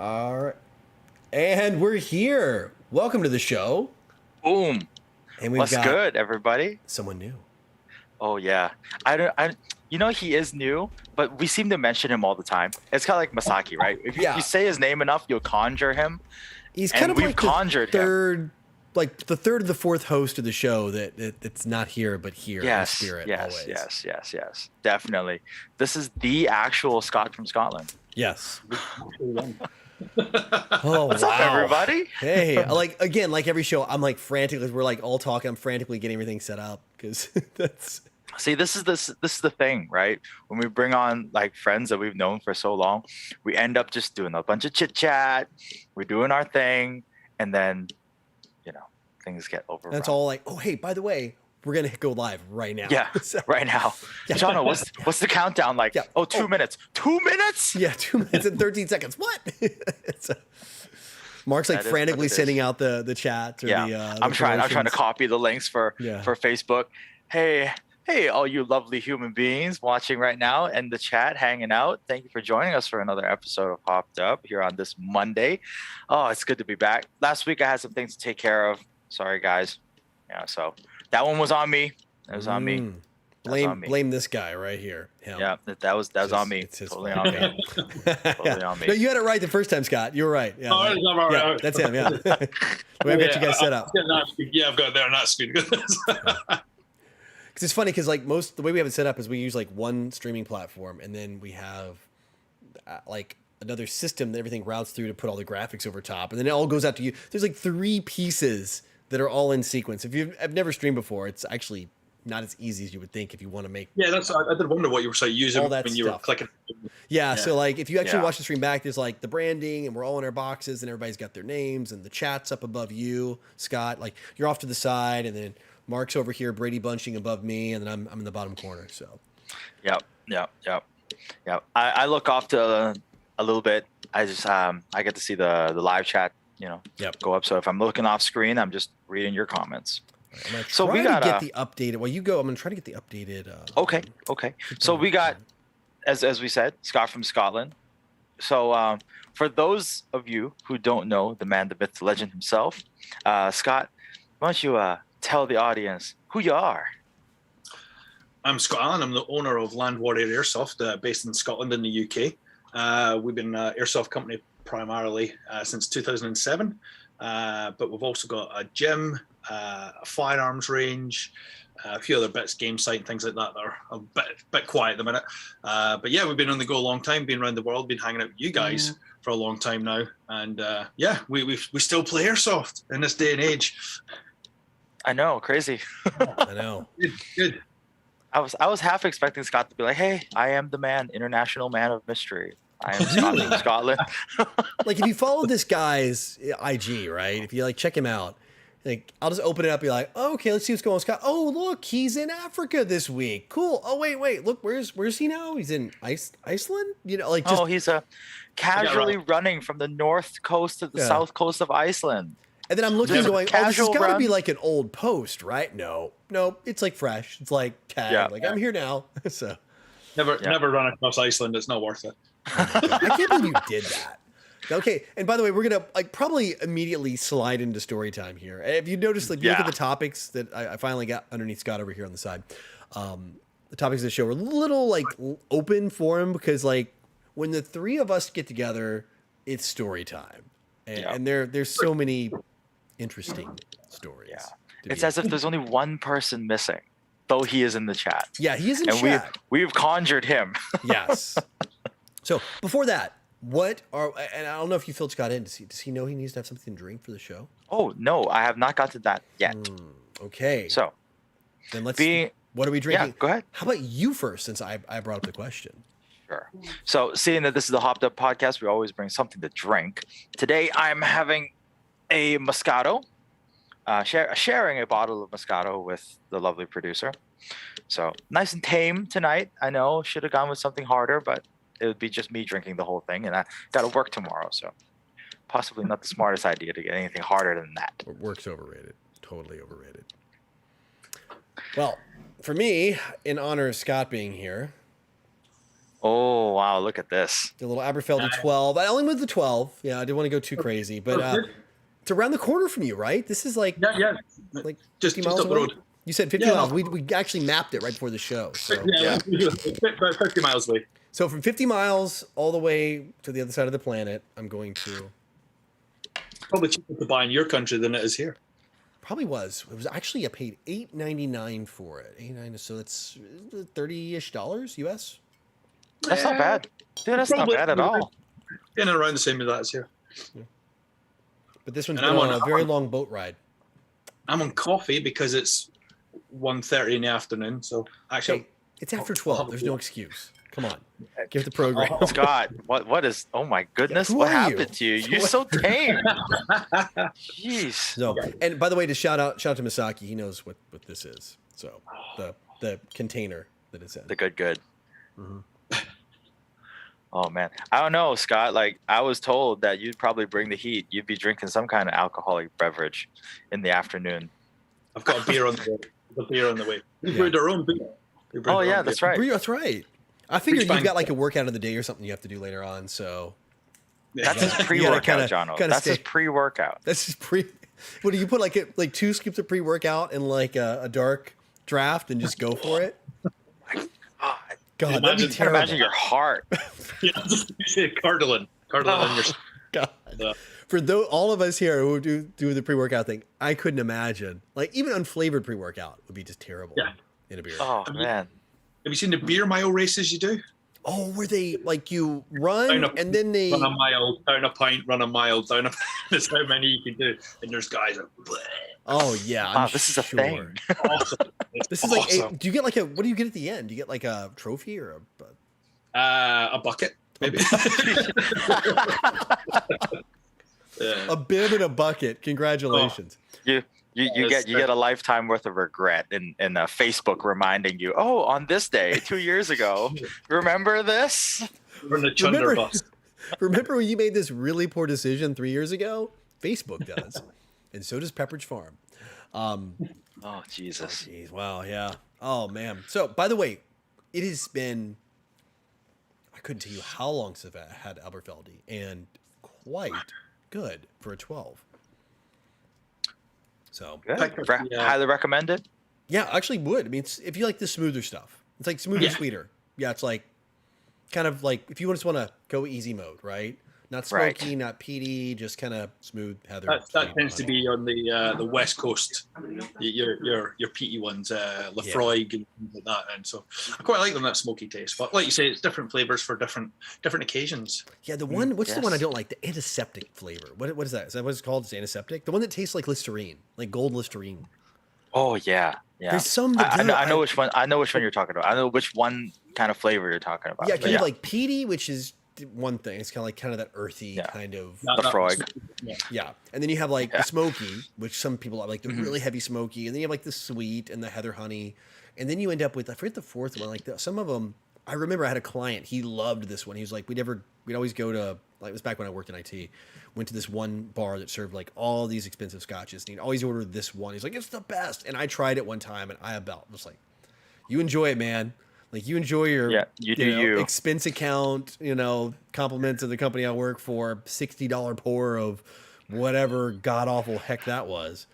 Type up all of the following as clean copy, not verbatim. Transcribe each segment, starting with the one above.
All right. And we're here. Welcome to the show. Boom. And we've What's got good, everybody? someone new. Oh yeah. He is new, but we seem to mention him all the time. It's kind of like Masaki, right? If you, Yeah. you say his name enough, you'll conjure him. He's And kind of we've like conjured the him. third, like the third or the fourth host of the show that's not here but here in spirit always. Yes. Definitely. This is the actual Scott from Scotland. Yes. Oh, What's wow. up, everybody? Hey, like every show, I'm like frantically. We're like all talking. I'm frantically getting everything set up because that's. See, this is the thing, right? When we bring on like friends that we've known for so long, we end up just doing a bunch of chit chat. We're doing our thing, and then, things get overrun. That's all. Like, oh, hey, by the way, we're gonna go live right now. Yeah, right now. Yeah. Jono, what's the countdown like? Yeah. Oh, 2 minutes. 2 minutes? Yeah, 2 minutes and 13 seconds. What? Mark's like That is frantically what it is. sending out the chat. Or Yeah. the I'm trying to promotions. copy the links for Yeah. Facebook. Hey, all you lovely human beings watching right now and the chat hanging out. Thank you for joining us for another episode of Hopped Up here on this Monday. Oh, it's good to be back. Last week I had some things to take care of. Sorry, guys. Yeah, so that one was on me. It was on me. Mm. That's on me. Blame this guy right here. Him. Yeah, that was on me. It's his Totally fault. on me. Totally on me. No, you had it right the first time, Scott. You were right. Yeah, Oh, it's all right. yeah, that's him. Yeah, we have got you guys set up. Yeah, I've got it there on that screen. Because it's funny because like the way we have it set up is we use like one streaming platform and then we have like another system that everything routes through to put all the graphics over top and then it all goes out to you. There's like 3 pieces that are all in sequence. If I've never streamed before, it's actually not as easy as you would think if you want to make. Yeah, I did wonder what you were using All that when you were stuff. clicking. Yeah, so like if you actually Yeah. watch the stream back, there's like the branding and we're all in our boxes and everybody's got their names and the chat's up above you, Scott. Like you're off to the side and then Mark's over here, Brady bunching above me, and then I'm in the bottom corner. So Yep. I look off to a little bit. I just I get to see the live chat, Yep. go up. So if I'm looking off screen, I'm just reading your comments. I'm gonna So try we to got, get the updated. Well, you go. I'm gonna try to get the updated. Okay. So we got, as we said, Scott from Scotland. So for those of you who don't know the man, the myth, the legend himself, Scott, why don't you tell the audience who you are? I'm Scott Allen. I'm the owner of Land Warrior Airsoft, based in Scotland in the UK. We've been an airsoft company primarily since 2007, but we've also got a gym, a firearms range, a few other bits, game site, and things like that are a bit quiet at the minute. But yeah, we've been on the go a long time, been around the world, been hanging out with you guys for a long time now, and yeah, we still play airsoft in this day and age. I know, crazy. I know. Good. I was half expecting Scott to be like, "Hey, I am the man, international man of mystery. I am Scott from Scotland." Like if you follow this guy's IG, right? If you like check him out, like I'll just open it up, and be like, oh, okay, let's see what's going on, Scott. Oh, look, he's in Africa this week. Cool. Oh, wait, look, where's he now? He's in Iceland. Like just He's casually running from the north coast to the Yeah. south coast of Iceland. and then I'm looking, Just a going, oh, this has casual got to be run. like an old post, right? No, it's like fresh. It's like tag. Yeah. Like I'm here now. So Never Yeah. run across Iceland. It's not worth it. I can't believe you did that. Okay, and by the way, we're gonna like probably immediately slide into story time here. If you notice, like, you look at Yeah. the topics that I finally got underneath Scott over here on the side. The topics of the show are a little like open for him because like when the 3 of us get together, it's story time, and, Yeah. and there's so many interesting stories. Yeah. to It's be- as if there's only one person missing, though he is in the chat. yeah, he is in And chat. we've conjured him. Yes. So before that, and I don't know if you filled Scott in. Does he know he needs to have something to drink for the show? Oh no, I have not got to that yet. Okay. So Then let's. being What are we yeah, drinking? go ahead. How about you first, since I brought up the question? Sure. So seeing that this is the Hopped Up podcast, we always bring something to drink. Today I'm having a Moscato, sharing a bottle of Moscato with the lovely producer. So nice and tame tonight. I know should have gone with something harder, but it would be just me drinking the whole thing, and I got to work tomorrow, so possibly not the smartest idea to get anything harder than that. Work's overrated. Totally overrated. Well, for me, in honor of Scott being here, Oh wow, look at this. The little Aberfeldy 12. I only went the 12. Yeah, I didn't want to go too crazy, but it's around the corner from you, right? This is like Yeah. like Just 50 miles up the away? road. You said 50 Yeah, miles. no. We actually mapped it right before the show. So. Yeah, about 50 miles away. So from 50 miles all the way to the other side of the planet, I'm going to. Probably cheaper to buy in your country than it is here. Probably was. It was actually I paid $8.99 for it. $8.99. So that's $30-ish US. That's not bad, dude. That's not Probably- bad at all. In and around the same as that is here. But this one's And been I'm on on- a very long boat ride. I'm on coffee because it's 1:30 in the afternoon. So actually, Hey, it's after 12. There's no excuse. Come on. Give the program. Scott, what is? Oh my goodness, Who what are you? happened to you? You're so tame. Jeez. So, and by the way, to shout out to Misaki, he knows what this is. So the container that it's in. The good. Mhm. Oh man, I don't know, Scott. Like I was told that you'd probably bring the heat. You'd be drinking some kind of alcoholic beverage in the afternoon. I've got a beer on the way. The beer on the way. We Yeah. brewed our own beer. We brewed Oh our yeah, own that's beer. right. That's right. I figured Fine. you've got like a workout of the day or something you have to do later on. So That's You his gotta pre-workout, kinda- Jono. kinda That's his stay- pre-workout. that's just what do you put like 2 scoops of pre-workout in like a dark draft and just go for it? God, God, that'd be Imagine- I can terrible. imagine your heart. Yeah, just say cardinal in your. God. Yeah. For all of us here who do the pre-workout thing, I couldn't imagine. Like even unflavored pre-workout would be just terrible Yeah. in a beer. Oh mean- man. Have you seen the beer mile races you do? Oh, where they like you run Down a- and then they Run a mile, down a pint, run a mile, down a. That's how many you can do. And there's guys like, Oh yeah, Wow, I'm this is a sure. thing. awesome. It's This is like awesome. do you get like a what do you get at the end? Do you get like a trophy or A bucket, maybe. Yeah. a bib and a bucket? Congratulations. You Yes, get a lifetime worth of regret in Facebook reminding you, oh, on this day 2 years ago, remember this? We're in the Chunder Remember- bus. Remember when you made this really poor decision 3 years ago? Facebook does. And so does Pepperidge Farm. Oh Jesus. Jeez, wow, yeah. Oh man. So by the way, it has been I couldn't tell you how long since I've had Aberfeldy and quite good for a 12. So Good. Pick up the, Highly recommended. yeah, I actually would. I mean, it's, if you like the smoother stuff, it's like smoother, Yeah. sweeter. Yeah, it's like kind of like if you just want to go easy mode, right? Not Right. smoky, not peaty, just kind of smooth heather. That sweet tends to honey. be on the West Coast. Your peaty ones, Lafroig and things like that. And so I quite like them that smoky taste. But like you say, it's different flavors for different occasions. Yeah, the one. What's the one I yes. don't like? The antiseptic flavor. What is that? Is that what it's called? It's antiseptic. The one that tastes like Listerine, like gold Listerine. Oh yeah. Yeah. There's some that I do. know which one. I know which one you're talking about. I know which one kind of flavor you're talking about. Yeah, But kind of like peaty, which is one thing. It's kind of that earthy Yeah. kind of. Not- not- Lafroig. Yeah. Yeah, and then you have like Yeah. the smoky, which some people like the Mhm. really heavy smoky, and then you have like the sweet and the heather honey, and then you end up with I forget the fourth one. Like some of them, I remember I had a client. He loved this one. He was like, we'd always go to like it was back when I worked in IT. Went to this one bar that served like all these expensive scotches, and he'd always order this one. He's like, it's the best, and I tried it one time, and I about was like, you enjoy it, man. Like you enjoy your Yeah, you do you. expense account, compliments of the company I work for, $60 pour of whatever god awful heck that was.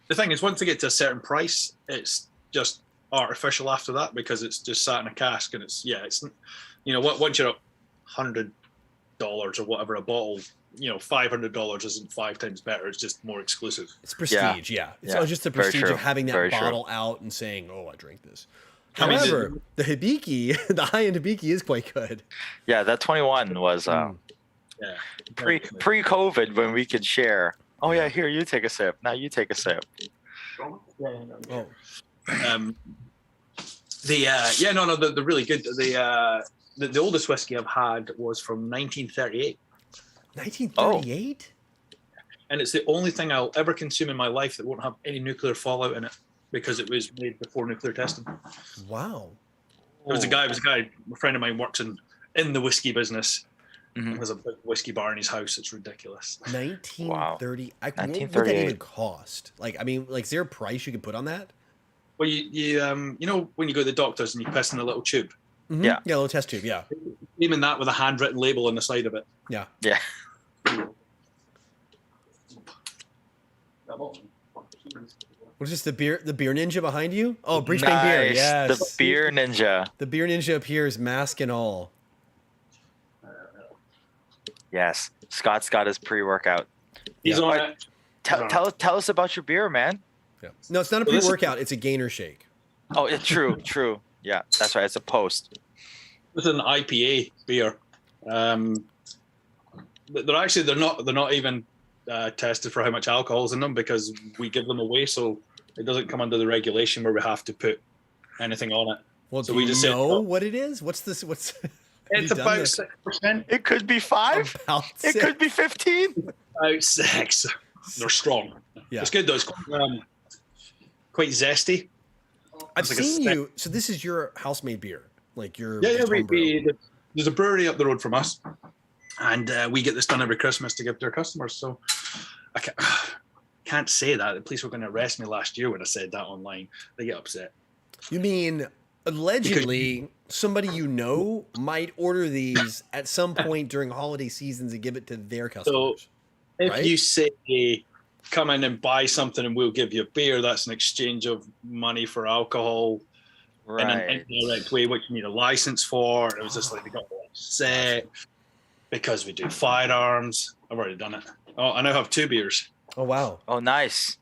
The thing is, once they get to a certain price, it's just artificial after that because it's just sat in a cask and it's once you're up $100 or whatever a bottle, $500 isn't 5 times better. It's just more exclusive. It's prestige, yeah. It's Yeah, just the very prestige true, of having that very true. bottle out and saying, "Oh, I drank this." I mean, However, the Hibiki, the high-end Hibiki, is quite good. Yeah, that 21 was Yeah. pre-COVID when we could share. Oh yeah, here you take a sip. Now you take a sip. Oh, The really good. The oldest whiskey I've had was from 1938, 1938. and it's the only thing I'll ever consume in my life that won't have any nuclear fallout in it because it was made before nuclear testing. Wow. There was a guy. A friend of mine works in the whiskey business. Mhm. There's a big whiskey bar in his house. It's ridiculous. 1930. What would that 1938. even cost? Like, I mean, like, is there a price you could put on that? Well, you when you go to the doctors and you piss in a little tube, Mhm. Yeah. Yeah, a little test tube. Yeah. Even that with a handwritten label on the side of it. Yeah. Yeah. What is this? The beer ninja behind you? Oh, Bridgebane beer. Nice. Yes. The beer ninja. The beer ninja appears, mask and all. Yes. Scott's got his pre-workout. He's Yeah. on Alright. it. Tell us about your beer, man. Yeah. No, it's not a Well, this is- pre-workout. It's a gainer shake. Oh, it's true. Yeah, that's right. It's a post. This is an IPA beer. They're not even tested for how much alcohol's in them because we give them away, so it doesn't come under the regulation where we have to put anything on it. Well, So do we you just said- know what it is? What's this? What's have It's you done about this? 6%. It could be 5. About It six? could be 15. About 6. They're strong. Yeah. It's good though. It's quite zesty. I've It's like a seen snack. you. So this is your house-made beer, like your Yeah, just homebrew. there's a brewery up the road from us, and we get this done every Christmas to give to our customers. So I can't say that. The police were going to arrest me last year when I said that online. They get upset. You mean allegedly somebody you know might order these at some point during holiday seasons and give it to their customers? If Right? you say, come in and buy something and we'll give you a beer, that's an exchange of money for alcohol in an Right. indirect way, which you need a license for. And it was just like, they got all upset because we do firearms. I've already done it. Oh, I now have 2 beers. Oh wow. Oh, nice.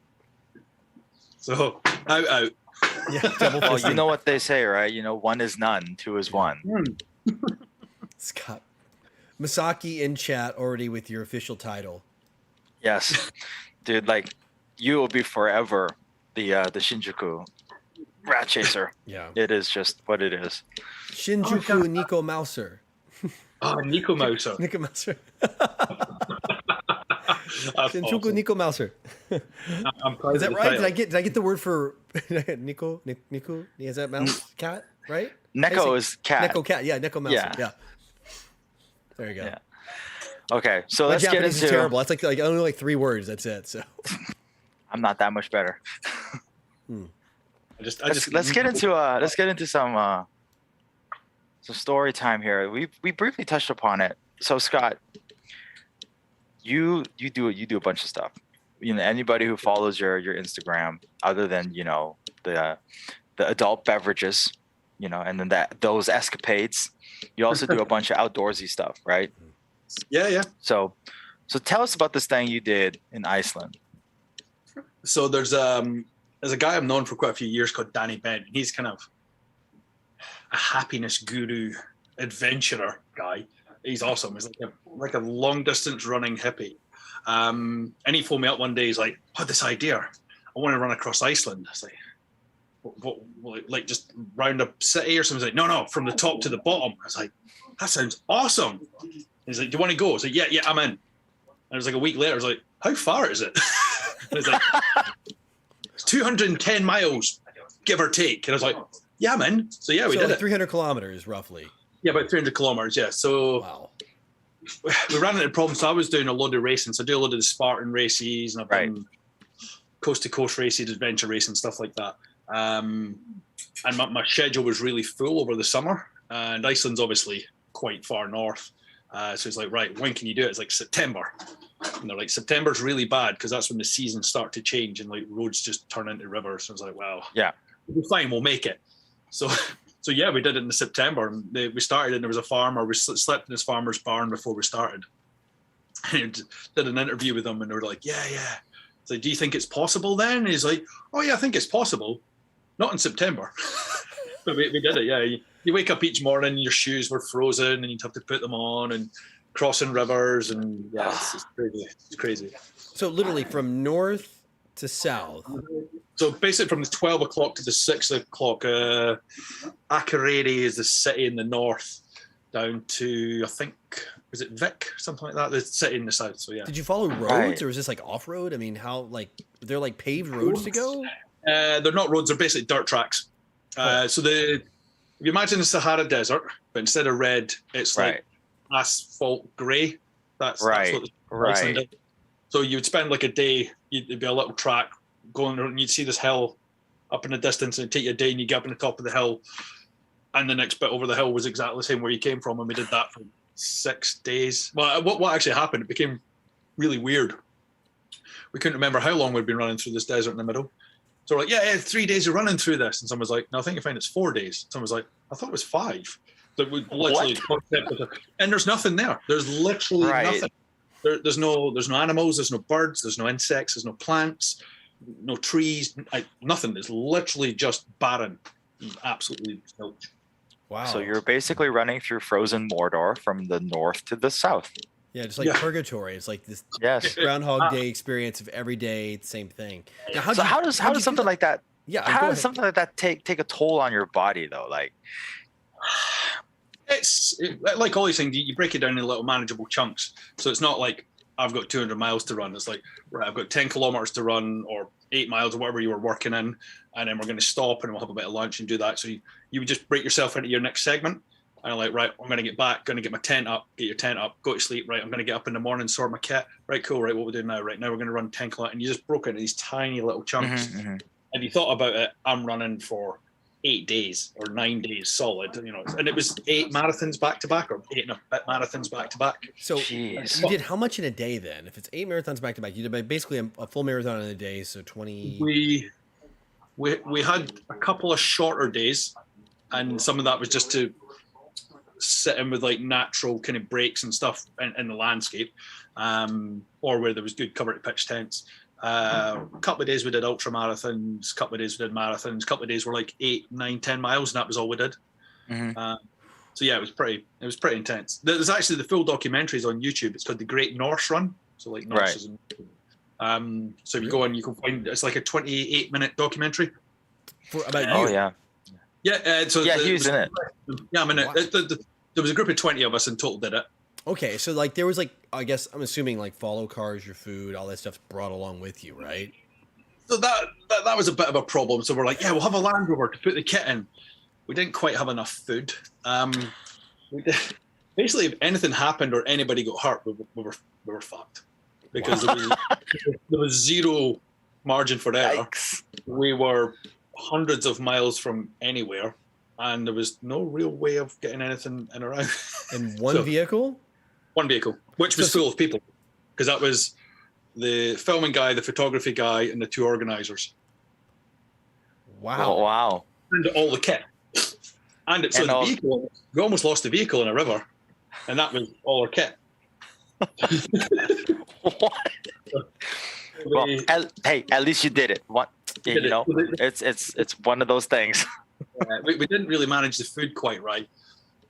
So, out. Yeah, double Well, fisting. you know what they say, right? 1 is none, 2 is 1. Scott. Masaki in chat already with your official title. Yes, dude. Like, you will be forever the Shinjuku rat chaser. Yeah. It is just what it is. Shinjuku Nico Mouser. Oh, Nico Mouser. Nico Mouser. That's Shinjuku awesome. Nico Mouser. I'm proud Is of that the right? title. Did I get the word for Nico? Nico? Is that mouse cat? Right? Neko is cat. Neko cat. Yeah, Neko Mouser. Yeah. Yeah. There you go. Yeah. Okay, so My let's get Japanese into. is terrible. That's like only like 3 words. That's it. So I'm not that much better. Let's get into some story time here. We briefly touched upon it. So Scott, you do a bunch of stuff. Anybody who follows your Instagram, other than the adult beverages, and then those escapades, you also do a bunch of outdoorsy stuff, right? Yeah. So tell us about this thing you did in Iceland. So there's a guy I've known for quite a few years called Danny Bent. He's kind of a happiness guru, adventurer guy. He's awesome. He's like a long distance running hippie. And he phoned me up one day. He's like, "I had this idea. I want to run across Iceland." I was like, "What? Like just round a city or something?" He's like, "No, from the top to the bottom." I was like, "That sounds awesome." He's like, "Do you want to go?" I was like, "Yeah, I'm in." And it was like a week later. I was like, "How far is it?" And it's like, "It's 210 miles, give or take." And I was like, "Yeah, I'm in." So yeah, we did like it. 300 kilometers roughly. Yeah, about 300 kilometers. Yeah. So Wow. we ran into problems. So I was doing a load of racing. So I do a load of the Spartan races and I've done coast to coast races, adventure racing, stuff like that. And my schedule was really full over the summer. And Iceland's obviously quite far north. So it's like, right, when can you do it? It's like September. And they're like, September's really bad because that's when the seasons start to change and like roads just turn into rivers. So I was like, well, Yeah. we'll be fine, we'll make it. So yeah, we did it in September. And we started and there was a farmer. We slept in this farmer's barn before we started. And did an interview with him and they were like, yeah. It's like, do you think it's possible then? And he's like, oh yeah, I think it's possible. Not in September. But we did it, yeah. You wake up each morning, your shoes were frozen and you'd have to put them on and crossing rivers and yeah, it's crazy. It's crazy. So literally from north to south. So basically from the 12 o'clock to the 6 o'clock, Akureyri is the city in the north down to, I think, is it Vik? Something like that. The city in the south, so yeah. Did you follow roads Right. or was this like off road? I mean, how like are there like paved roads to go? They're not roads, they're basically dirt tracks. So if you imagine the Sahara Desert, but instead of red, it's Right. like asphalt grey. That's Right. what Iceland Right. is. So you would spend like a day, it'd be a little track going and you'd see this hill up in the distance and it'd take you a day and you get up on the top of the hill and the next bit over the hill was exactly the same where you came from, and we did that for 6 days. Well, what actually happened? It became really weird. We couldn't remember how long we'd been running through this desert in the middle. So we're like, yeah, 3 days of running through this, and someone was like, no, I think you find it's 4 days. Someone was like, I thought it was 5. So we literally, and there's nothing there. There's literally nothing. There's no animals. There's no birds. There's no insects. There's no plants. No trees. Nothing. There's literally just barren. Absolutely zilch. Wow. So you're basically running through frozen Mordor from the north to the south. Yeah, just like purgatory. It's like this Yes. Groundhog Day experience of every day, same thing. Now, How does something like that? Yeah, How does something like that take a toll on your body though? Like, It's like all these things. You break it down in little manageable chunks. So it's not like I've got 200 miles to run. It's like, right, I've got 10 kilometers to run, or 8 miles, or whatever you were working in, and then we're going to stop and we'll have a bit of lunch and do that. So you would just break yourself into your next segment. And I'm like, right, I'm going to get back, going to get my tent up, get your tent up, go to sleep. Right, I'm going to get up in the morning, sort my kit. Right, cool. Right, what we're doing now? Right now we're going to run 10 kilometers. And you just broke it into these tiny little chunks. If you thought about it, I'm running for 8 days or 9 days solid, and it was 8 marathons back to back, or 8 and a bit marathons back to back. So Jeez. you did how much in a day then? If it's 8 marathons back to back, you did basically a full marathon in a day, so 20. We had a couple of shorter days, and some of that was just to sit in with like natural kind of breaks and stuff in the landscape, or where there was good cover to pitch tents. A couple of days we did ultra marathons, a couple of days we did marathons, a couple of days were like 8, 9, 10 miles, and that was all we did. So yeah, it was pretty intense. There's actually the full documentaries on YouTube. It's called The Great Norse Run. So like Norse so if you go on, you can find, it's like a 28-minute documentary About you. Oh yeah. Yeah. So Yeah, he was in it. Yeah, I mean, Wow. there was a group of 20 of us in total did it. Okay, so like there was like, I guess I'm assuming like follow cars, your food, all that stuff's brought along with you, right? So that was a bit of a problem. So we're like, yeah, we'll have a Land Rover to put the kit in. We didn't quite have enough food. Basically, if anything happened or anybody got hurt, we were fucked, because there was zero margin for error. Yikes. We were hundreds of miles from anywhere, and there was no real way of getting anything in or out. And one vehicle? One vehicle, which was full of people, because that was the filming guy, the photography guy, and the 2 organizers. Wow. Oh, wow. And all the kit. And it's the vehicle. We almost lost the vehicle in a river, and that was all our kit. What? Well, at least you did it. What? It's one of those things. We didn't really manage the food quite right,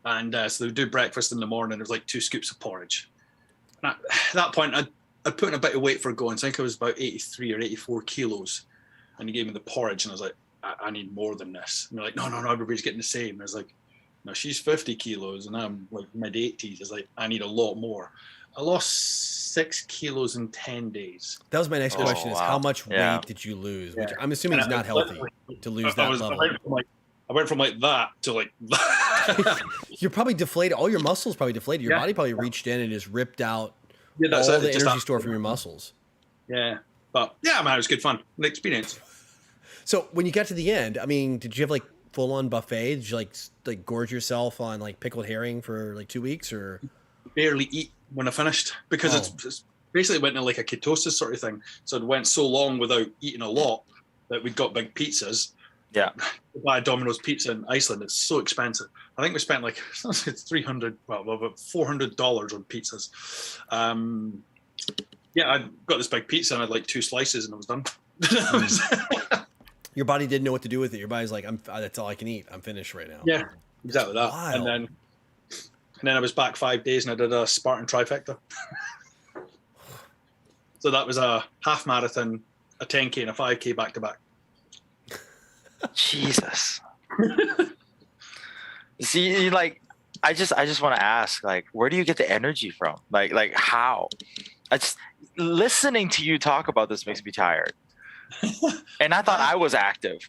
and so they would do breakfast in the morning. There was like 2 scoops of porridge. And at that point, I'd put in a bit of weight for going. So I think I was about 83 or 84 kilos, and he gave me the porridge, and I was like, I need more than this. And they're like, no, everybody's getting the same. And I was like, no, she's 50 kilos, and I'm like mid-80s. It's like, I need a lot more. I lost 6 kilos in 10 days. That was my next question: is wow. how much Yeah. weight did you lose? Which I'm assuming is not healthy to lose that level. I went from like that to like that. You're probably deflated. All your muscles probably deflated. Your body probably reached in and just ripped out Yeah, that's all it. the Just energy that- store from your muscles. Yeah, but yeah, man, it was good fun, an experience. So when you got to the end, I mean, did you have like full on buffet? Did you like gorge yourself on like pickled herring for like 2 weeks, or? Barely eat when I finished, because it's basically went into like a ketosis sort of thing. So it went so long without eating a lot that we got big pizzas. Yeah. To buy a Domino's pizza in Iceland, it's so expensive. I think we spent like it's $300, about $400 on pizzas. Yeah, I got this big pizza and I had like 2 slices and I was done. Your body didn't know what to do with it. Your body's like, that's all I can eat. I'm finished right now. Yeah, exactly that. Wild. And then I was back 5 days and I did a Spartan trifecta. So that was a half marathon, a 10K, and a 5K back to back. Jesus. See, like, I just want to ask, like, where do you get the energy from? Like how? I just listening to you talk about this makes me tired. And I thought I was active.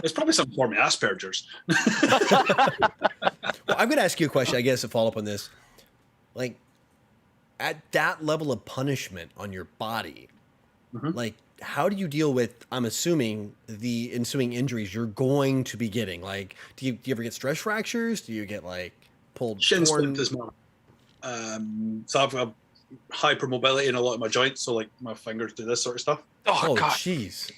There's probably some form of Asperger's. Well, I'm going to ask you a question, I guess, to follow up on this. Like, at that level of punishment on your body, Mhm. like, how do you deal with, I'm assuming, the ensuing injuries you're going to be getting? Like, do you ever get stress fractures? Do you get like pulled Shin torn? splint as well. So I've got hypermobility in a lot of my joints, so like my fingers do this sort of stuff. Oh, Oh, God. jeez.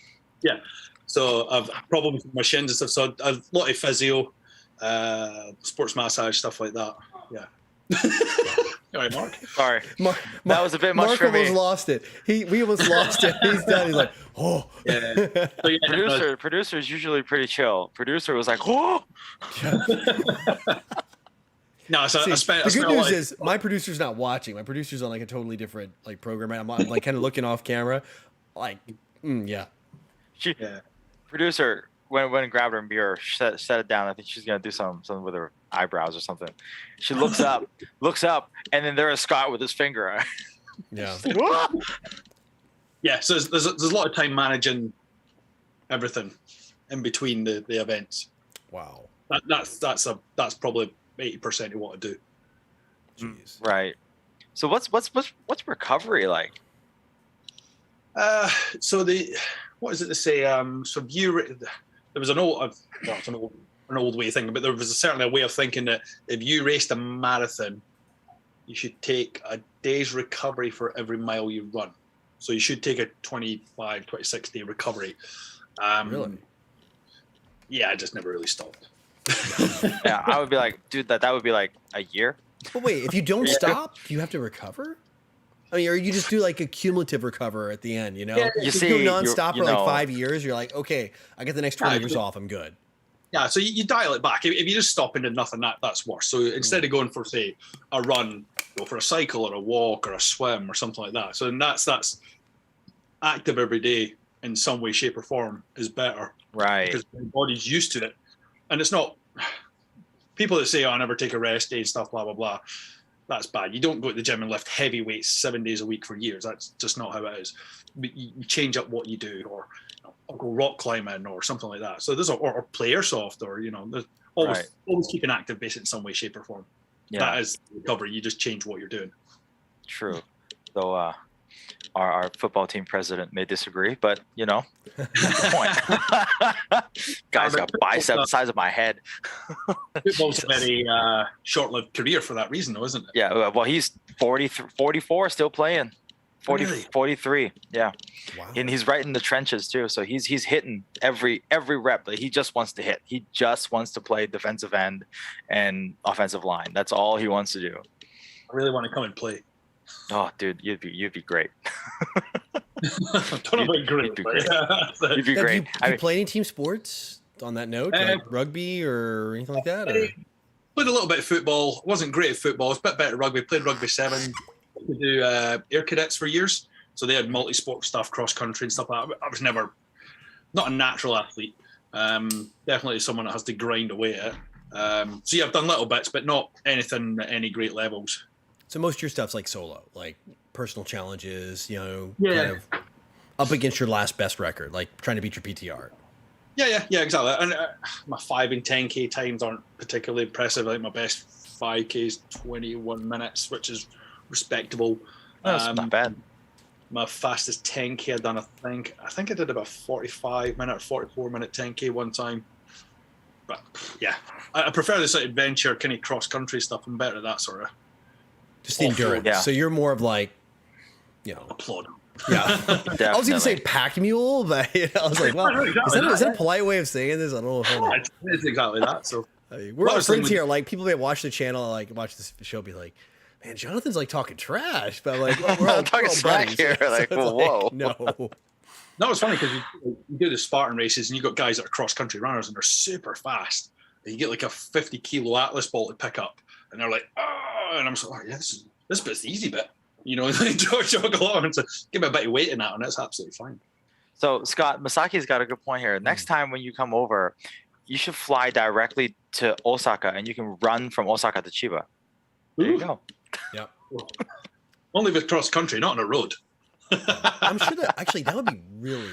Yeah. So I've problems with my shins and stuff. So a lot of physio, sports massage, stuff like that. Yeah. All right, Mark. Sorry. Mark, That was a bit much Mark for me. almost lost it. We almost lost it. He's done. He's like, oh. Yeah. So yeah, Producer is usually pretty chill. Producer was like, oh. no, so See, I spent. the good news is my producer's not watching. My producer's on like a totally different like program. I'm like kind of looking off camera, like, yeah. Yeah. Producer went and grabbed her mirror, set it down. I think she's gonna do something with her eyebrows or something. She looks up, and then there's Scott with his finger. Yeah. Yeah, so there's a lot of time managing everything in between the events. Wow. That's probably 80% of what I do. Jeez. Right. So what's recovery like? So what is it to say? So there was an old way of thinking, but there was certainly a way of thinking that if you raced a marathon, you should take a day's recovery for every mile you run. So you should take a 25, 26 day recovery. Really? Yeah, I just never really stopped. Yeah, I would be like, dude, that would be like a year. But wait, if you don't stop, do you have to recover? I mean, or you just do like a cumulative recover at the end, you know? Yeah, you If see, you go nonstop you for like know- 5 years, you're like, okay, I get the next 20 years off, I'm good. Yeah, so you dial it back. If you just stop and did nothing, that's worse. So instead of going for, say, a run, go for a cycle or a walk or a swim or something like that. So then that's active every day in some way, shape, or form is better Right. because the body's used to it. And it's not people that say, "Oh, I never take a rest day," and stuff, blah blah blah. That's bad. You don't go to the gym and lift heavy weights 7 days a week for years. That's just not how it is. But you change up what you do, or go rock climbing or something like that. So there's or play airsoft, or there's always keeping active base in some way, shape, or form. Yeah. That is recovery. You just change what you're doing. True. Though our football team president may disagree, but good point. Guy's got biceps the size of my head. Football's a very short-lived career for that reason, though, isn't it? Yeah, well, he's 44, still playing. 40, Really? 43, yeah. Wow. And he's right in the trenches too. So he's hitting every rep. Like, he just wants to hit. He just wants to play defensive end and offensive line. That's all he wants to do. I really want to come and play. Oh, dude, you'd be great. I don't know about great, You'd be but great. yeah. You'd be Now, great. do you play any team sports on that note? Like rugby or anything like that? Or? Played a little bit of football. Wasn't great at football. I was a bit better at rugby. Played rugby 7. We do air cadets for years. So they had multi-sport stuff, cross country and stuff like that. I was never, not a natural athlete. Definitely someone that has to grind away at it. So yeah, I've done little bits, but not anything at any great levels. So most of your stuff's like solo, like personal challenges, Yeah. kind of up against your last best record, like trying to beat your PTR. Yeah, exactly. And my 5 and 10K times aren't particularly impressive. I think my best 5K is 21 minutes, which is respectable. That's not bad. My fastest 10K I've done, I think I did about 45-minute or 44-minute 10K one time. But yeah, I prefer this sort of adventure, kind of cross-country stuff. I'm better at that sort of Just the Off-road, endurance. yeah. So you're more of like, applaud. yeah. I was going to say pack mule, but I was like, well, is that a polite way of saying this? I don't know if I'm It's exactly that. So we're all was friends thinking- here. Like people may watch the channel, like watch this show, be like, man, Jonathan's like talking trash, but I'm like, well, we're all Talking we're all smack buddies. here, So like, it's whoa. no. No, it's funny because you do the Spartan races and you got guys that are cross-country runners and they're super fast. And you get like a 50-kilo Atlas ball to pick up, and they're like, oh, and I'm just like, oh, yeah, this bit's the easy bit. And they jog along and so give me a bit of weight in that, and that's absolutely fine. So Scott, Masaki's got a good point here. Next time when you come over, you should fly directly to Osaka, and you can run from Osaka to Chiba. There you Ooh. go. Yeah. Only with cross-country, not on a road. I'm sure that would be really.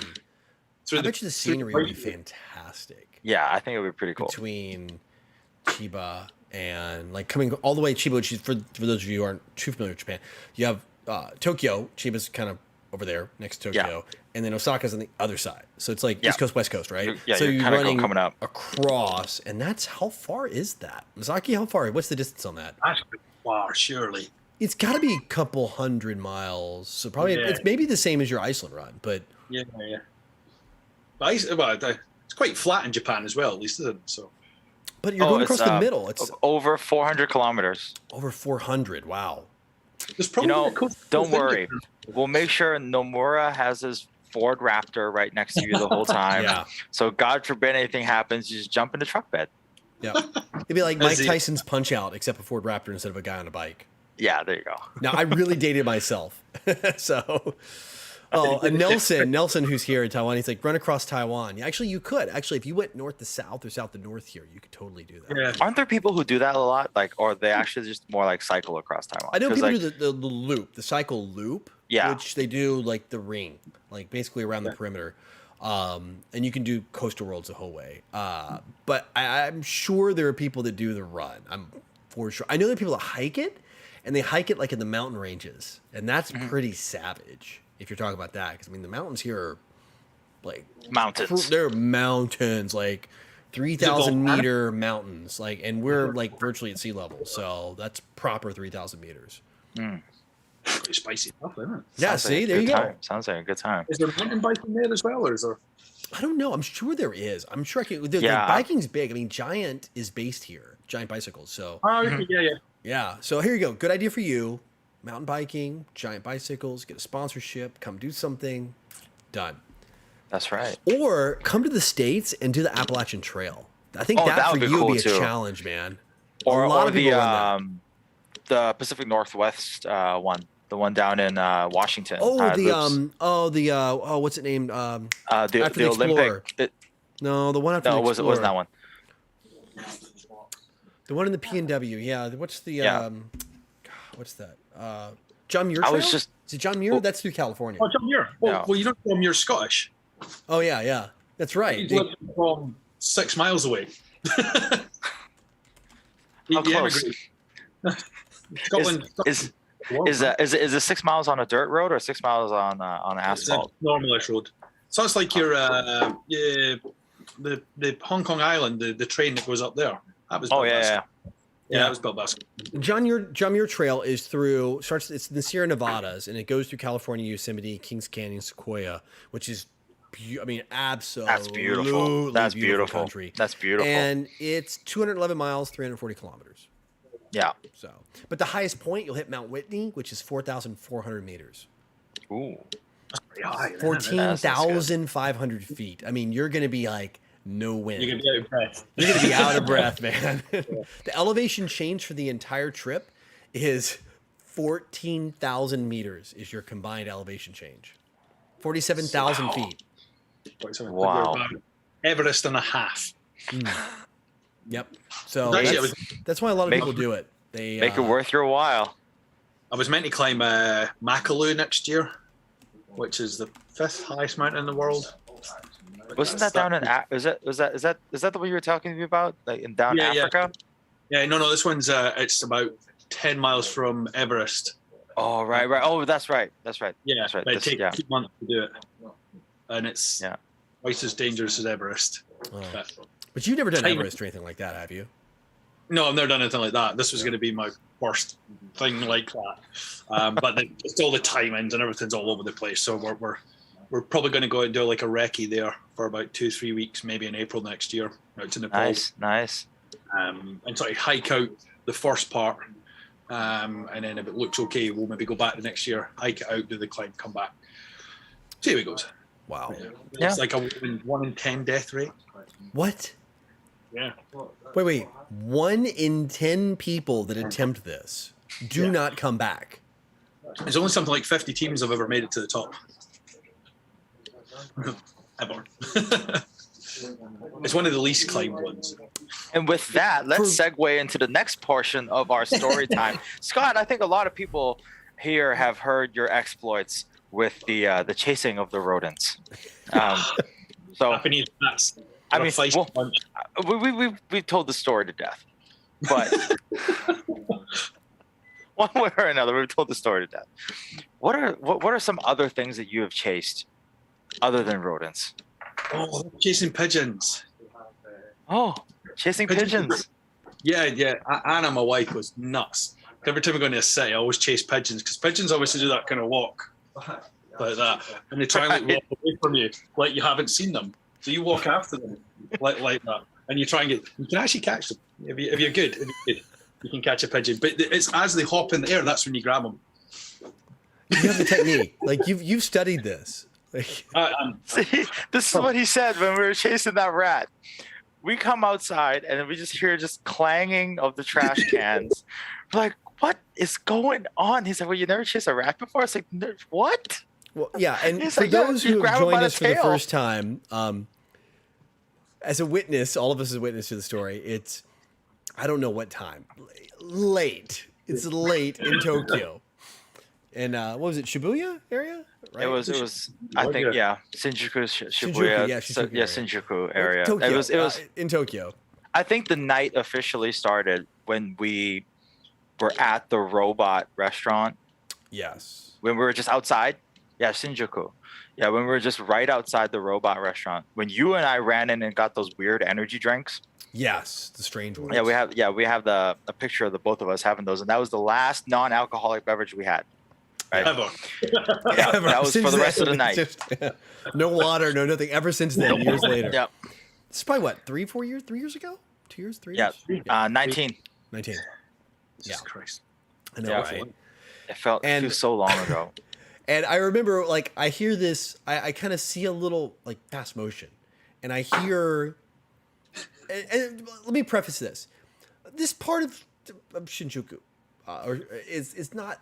Through I bet you the scenery would be through- fantastic Yeah, I think it would be pretty cool. between Chiba and like coming all the way to Chiba, which is for those of you who aren't too familiar with Japan, you have Tokyo. Chiba's kind of over there next to Tokyo, and then Osaka's on the other side. So it's like Yeah. East Coast, West Coast, right? Yeah, so you're kinda coming up. across, and that's how far is that? Misaki, how far? What's the distance on that? That's pretty far, surely. It's got to be a couple hundred miles. So probably Yeah. it's maybe the same as your Iceland run, but Yeah. But it's quite flat in Japan as well, at least, isn't it? So you're going across the middle. It's over 400 kilometers. over 400. Wow. there's probably a coast Don't within worry. Japan. We'll make sure Nomura has his Ford Raptor right next to you the whole time. Yeah. So God forbid anything happens, you just jump in the truck bed. Yeah. It'd be like Mike That's it. Tyson's Punch Out, except a Ford Raptor instead of a guy on a bike. Yeah, there you go. Now I really dated myself. So, Nelson, who's here in Taiwan, he's like, run across Taiwan. Yeah, actually, you could. Actually, if you went north to south or south to north here, you could totally do that. Yeah. Aren't there people who do that a lot? Like, or they actually just more like cycle across Taiwan? I know 'Cause, people like, do the loop, the cycle loop, Yeah. which they do like the ring, like basically around the perimeter. And you can do coastal roads the whole way. But I'm sure there are people that do the run. I'm for sure. I know there are people that hike it, and they hike it like in the mountain ranges, and that's pretty savage. If you're talking about that, because I mean the mountains here are like mountains. they're mountains, like 3,000 meter mountains, like, and we're like virtually at sea level, so that's proper 3,000 meters. Pretty spicy stuff, isn't it? Yeah, Sounds like see, a there good you go. time. Sounds like a good time. Is there mountain biking there as well, or is there? I don't know. I'm sure there is. I'm sure I can. Yeah. Biking's big. I mean, Giant is based here. Giant Bicycles. So Oh, yeah. yeah. So here you go. Good idea for you. Mountain biking, Giant Bicycles. Get a sponsorship. Come do something. Done. That's right. Or come to the States and do the Appalachian Trail. I think Oh, that that for would be you would cool, be a too. challenge, man. Or a lot of people the run that. the Pacific Northwest one, the one down in Washington. Oh, loops. what's it named? the after the Explorer. Olympic. No, the one after No, the it wasn't Explorer. that one. The one in the PNW. Yeah. What's the Yeah. what's that? John Muir I Trail? was just- Is it John Muir? Oh. That's through California. Oh, John Muir. Well, No. well, you don't tell him you're Scottish. Oh yeah. That's right. He's They- living from 6 miles away. How close? Scotland. Is it 6 miles on a dirt road or 6 miles on It's a asphalt? normalish road. So it's like your the Hong Kong Island, the train that goes up there. That was Oh built by yeah. Scotland. Yeah, that was built by Scotland. John Muir Trail is it's in the Sierra Nevadas, and it goes through California, Yosemite, Kings Canyon, Sequoia, which is, absolutely That's beautiful. That's beautiful. country. That's beautiful. And it's 211 miles, 340 kilometers. Yeah. So, but the highest point you'll hit Mount Whitney, which is 4,400 meters, Ooh. That's pretty high. isn't it? 14,500 feet. I mean, you're going to be like no wind. You're gonna be out of breath. You're going to be out of breath, man. The elevation change for the entire trip is 14,000 meters is your combined elevation change. 47,000 Wow. feet. Wow. Everest and a half. Yep. So Actually, that's why a lot of Make- people do it. They Make it worth your while. I was meant to climb Makalu next year, which is the 5th highest mountain in the world. Wasn't that down in? Is that the one you were talking to me about? Like in down Yeah, yeah. Africa? Yeah, no, this one's it's about 10 miles from Everest. Oh right. Oh, that's right. Yeah, That's right. but it This- takes yeah. 2 months to do it, and it's Yeah. twice as dangerous as Everest. Oh. But, But you've never done Time- Everest or anything like that, have you? no, I've never done anything like that. This was going to be my first thing like that. But it's all the timings and everything's all over the place. So we're probably going to go out and do like a recce there for about 2-3 weeks, maybe in April next year, out to Nepal. Nice. And sort of hike out the first part. And then if it looks okay, we'll maybe go back the next year, hike it out, do the climb, come back. See how it goes. Wow. Yeah. It's like a 1 in 10 death rate. What? Yeah. Wait. 1 in 10 people that attempt this do not come back. There's only something like 50 teams have ever made it to the top. Ever. It's one of the least climbed ones. And with that, let's segue into the next portion of our story time. Scott, I think a lot of people here have heard your exploits with the chasing of the rodents. So Japanese nuts. I mean, Feisty well, bunch. we've told the story to death, but one way or another, we've told the story to death. What are some other things that you have chased other than rodents? Oh, chasing pigeons. Oh, chasing pigeons. Yeah. Anna, my wife, was nuts. Every time we go into a city, I always chase pigeons because pigeons obviously do that kind of walk like that, and they try and like, walk away from you like you haven't seen them. So you walk after them like that, and you try and you can actually catch them if you're good. You can catch a pigeon, but it's as they hop in the air, that's when you grab them. You have the technique. Like you've studied this. Like, See, this is what he said when we were chasing that rat. We come outside and then we just hear just clanging of the trash cans. We're like, what is going on? He's like, well, you never chased a rat before? It's like, what? well, yeah, and He's for like, yeah, those you who grab have him by joined the us for the tail. first time, as a witness, all of us as a witness to the story, it's I don't know what time. Late. It's late in Tokyo. And what was it, Shibuya area? Right? It was. I think Shinjuku, Shibuya, Shinjuku area. Shinjuku area. Tokyo, It was in Tokyo. I think the night officially started when we were at the robot restaurant. Yes. When we were just outside. Yeah, Shinjuku. Yeah, when we were just right outside the robot restaurant. When you and I ran in and got those weird energy drinks. Yes, the strange ones. Yeah, we have a picture of the both of us having those, and that was the last non-alcoholic beverage we had. Right? Ever. Yeah, that was Since for the rest of then, the night. it's just- no water, no nothing. Ever since then, years later. Yeah, It's probably what, 3 years ago? 2 years, 3 yeah. years? 19. 19. Jesus Christ. I know, Yeah. right? It felt And- so long ago. And I remember, like, I hear this, I kind of see a little, like, fast motion. And I hear, and let me preface this. This part of Shinjuku is not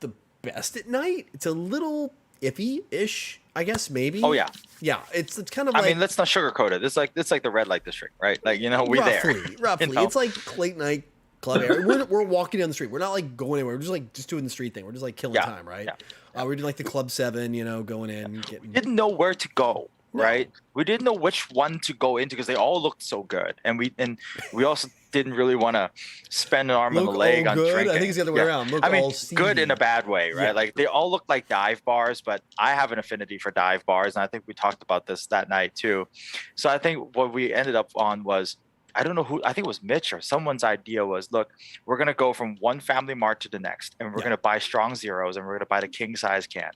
the best at night. It's a little iffy-ish, I guess, maybe. Oh yeah. Yeah, it's kind of I like... mean, let's not sugarcoat it. It's like the red light district, right? Like, we there. Roughly. You know? It's like late night club area. We're walking down the street. We're not like going anywhere. We're just doing the street thing. We're just like killing Yeah, time, right? yeah. We're doing like the Club 7, going in, getting... Didn't know where to go, No. right? We didn't know which one to go into because they all looked so good, and we also didn't really want to spend an arm and a Look leg all on good? drinking. I think it's the other way around. Look I mean, all good in seedy. a bad way, right? Yeah. Like they all look like dive bars, but I have an affinity for dive bars, and I think we talked about this that night too. So I think what we ended up on was, I don't know who, I think it was Mitch or someone's idea was, look, we're going to go from one Family Mart to the next, and we're Yeah. going to buy Strong Zeros, and we're going to buy the king size can.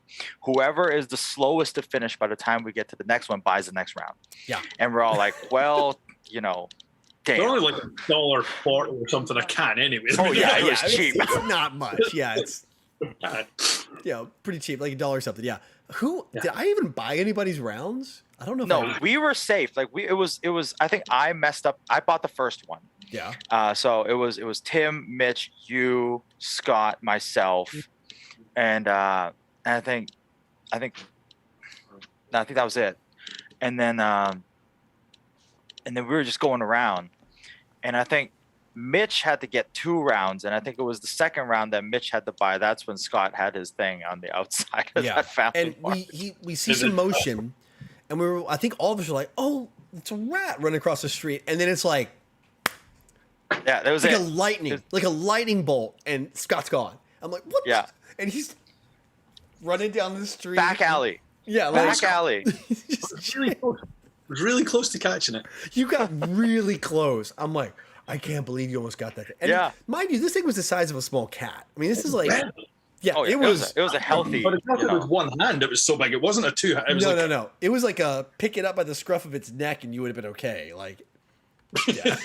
Whoever is the slowest to finish by the time we get to the next one buys the next round. Yeah. And we're all like, well, They're damn. only like $1.40 or something a can anyway. Oh, yeah, it was it's- cheap. It's not much. Yeah, it's Yeah. pretty cheap, like $1 something. Yeah. Did I even buy anybody's rounds? I don't know. If No, I, we were safe. Like it was, I think I messed up. I bought the first one. yeah. So it was Tim, Mitch, you, Scott, myself, and I think that was it. And then we were just going around, and I think Mitch had to get 2 rounds, and I think it was the second round that Mitch had to buy. That's when Scott had his thing on the outside of Yeah. that Family And Mart. we see some motion, and I think all of us are like, oh, it's a rat running across the street, and then it's like Yeah, there was like it. like a lightning bolt, and Scott's gone. I'm like, what? Yeah. And he's running down the street. Back alley. Yeah, like, Back alley. Really close. Was really close to catching it. you got really close. I'm like, I can't believe you almost got that thing. And Yeah. mind you, this thing was the size of a small cat. I mean, this is like, yeah, Oh, yeah. it was. It was a healthy. But it's not you that know. with one hand. It was so big. It wasn't a two. It was No, like, no. It was like a pick it up by the scruff of its neck, and you would have been okay. Like, yeah,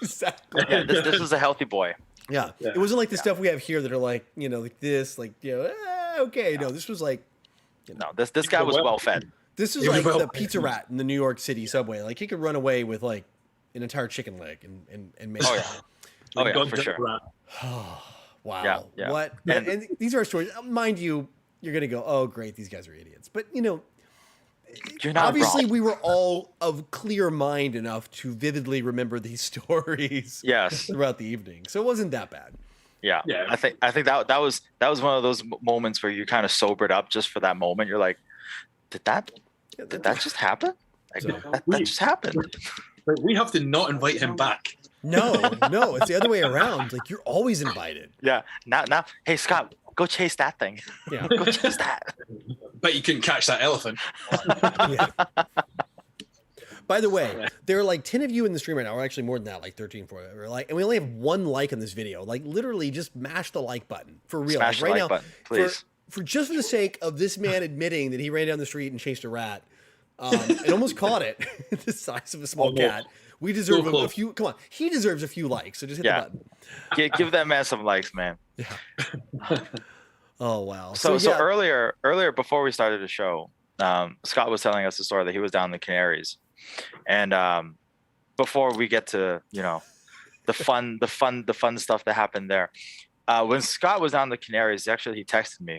exactly. Yeah, this was a healthy boy. Yeah. Yeah. It wasn't like the stuff we have here that are like, like this, like, okay. No, this was like, No, this guy was well fed. this was It was like well- the pizza rat in the New York City subway. Like, he could run away with like an entire chicken leg and make Oh yeah. Oh yeah, God for damn sure. rat. Wow. Yeah, yeah. What? And- And these are our stories. Mind you, you're going to go, oh, great, these guys are idiots. But, You're not obviously wrong. we were all of clear mind enough to vividly remember these stories Yes. throughout the evening. So it wasn't that bad. Yeah. Yeah. I think that was one of those moments where you kind of sobered up just for that moment. You're like, did that just happen? Like, So- that just happened. Like, we have to not invite him back. No, it's the other way around. Like, you're always invited. Yeah. Now, hey Scott, go chase that thing. Yeah. Go chase that. Bet you couldn't catch that elephant. Yeah. By the way, there are like 10 of you in the stream right now, or actually more than that, like 13, 14. We're like, and we only have one like on this video. Like, literally, just mash the like button for real. Smash like, the right like now, button, please. For just for the sake of this man admitting that he ran down the street and chased a rat, and almost caught it, the size of a small cat. We deserve a few. Come on, he deserves a few likes. So just hit the button. Give that man some likes, man. Yeah. Oh wow. So earlier before we started the show, Scott was telling us the story that he was down in the Canaries, and before we get to the fun stuff that happened there, when Scott was down in the Canaries, he texted me.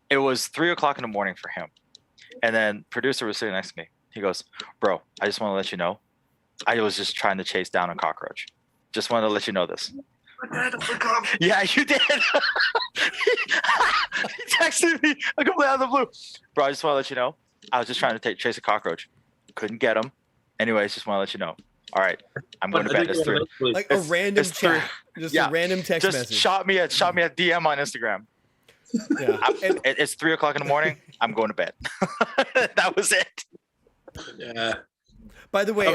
It was 3:00 in the morning for him, and then producer was sitting next to me. He goes, "Bro, I just want to let you know, I was just trying to chase down a cockroach. Just wanted to let you know this." Yeah, you did. He texted me completely out of the blue. Bro, I just want to let you know, I was just trying to chase a cockroach. Couldn't get him. Anyways, just want to let you know. All right, I'm going to bed. It's 3. Like a random chat, just a random text just message. Shot me a DM on Instagram. Yeah. It's 3:00 in the morning. I'm going to bed. That was it. Yeah. By the way,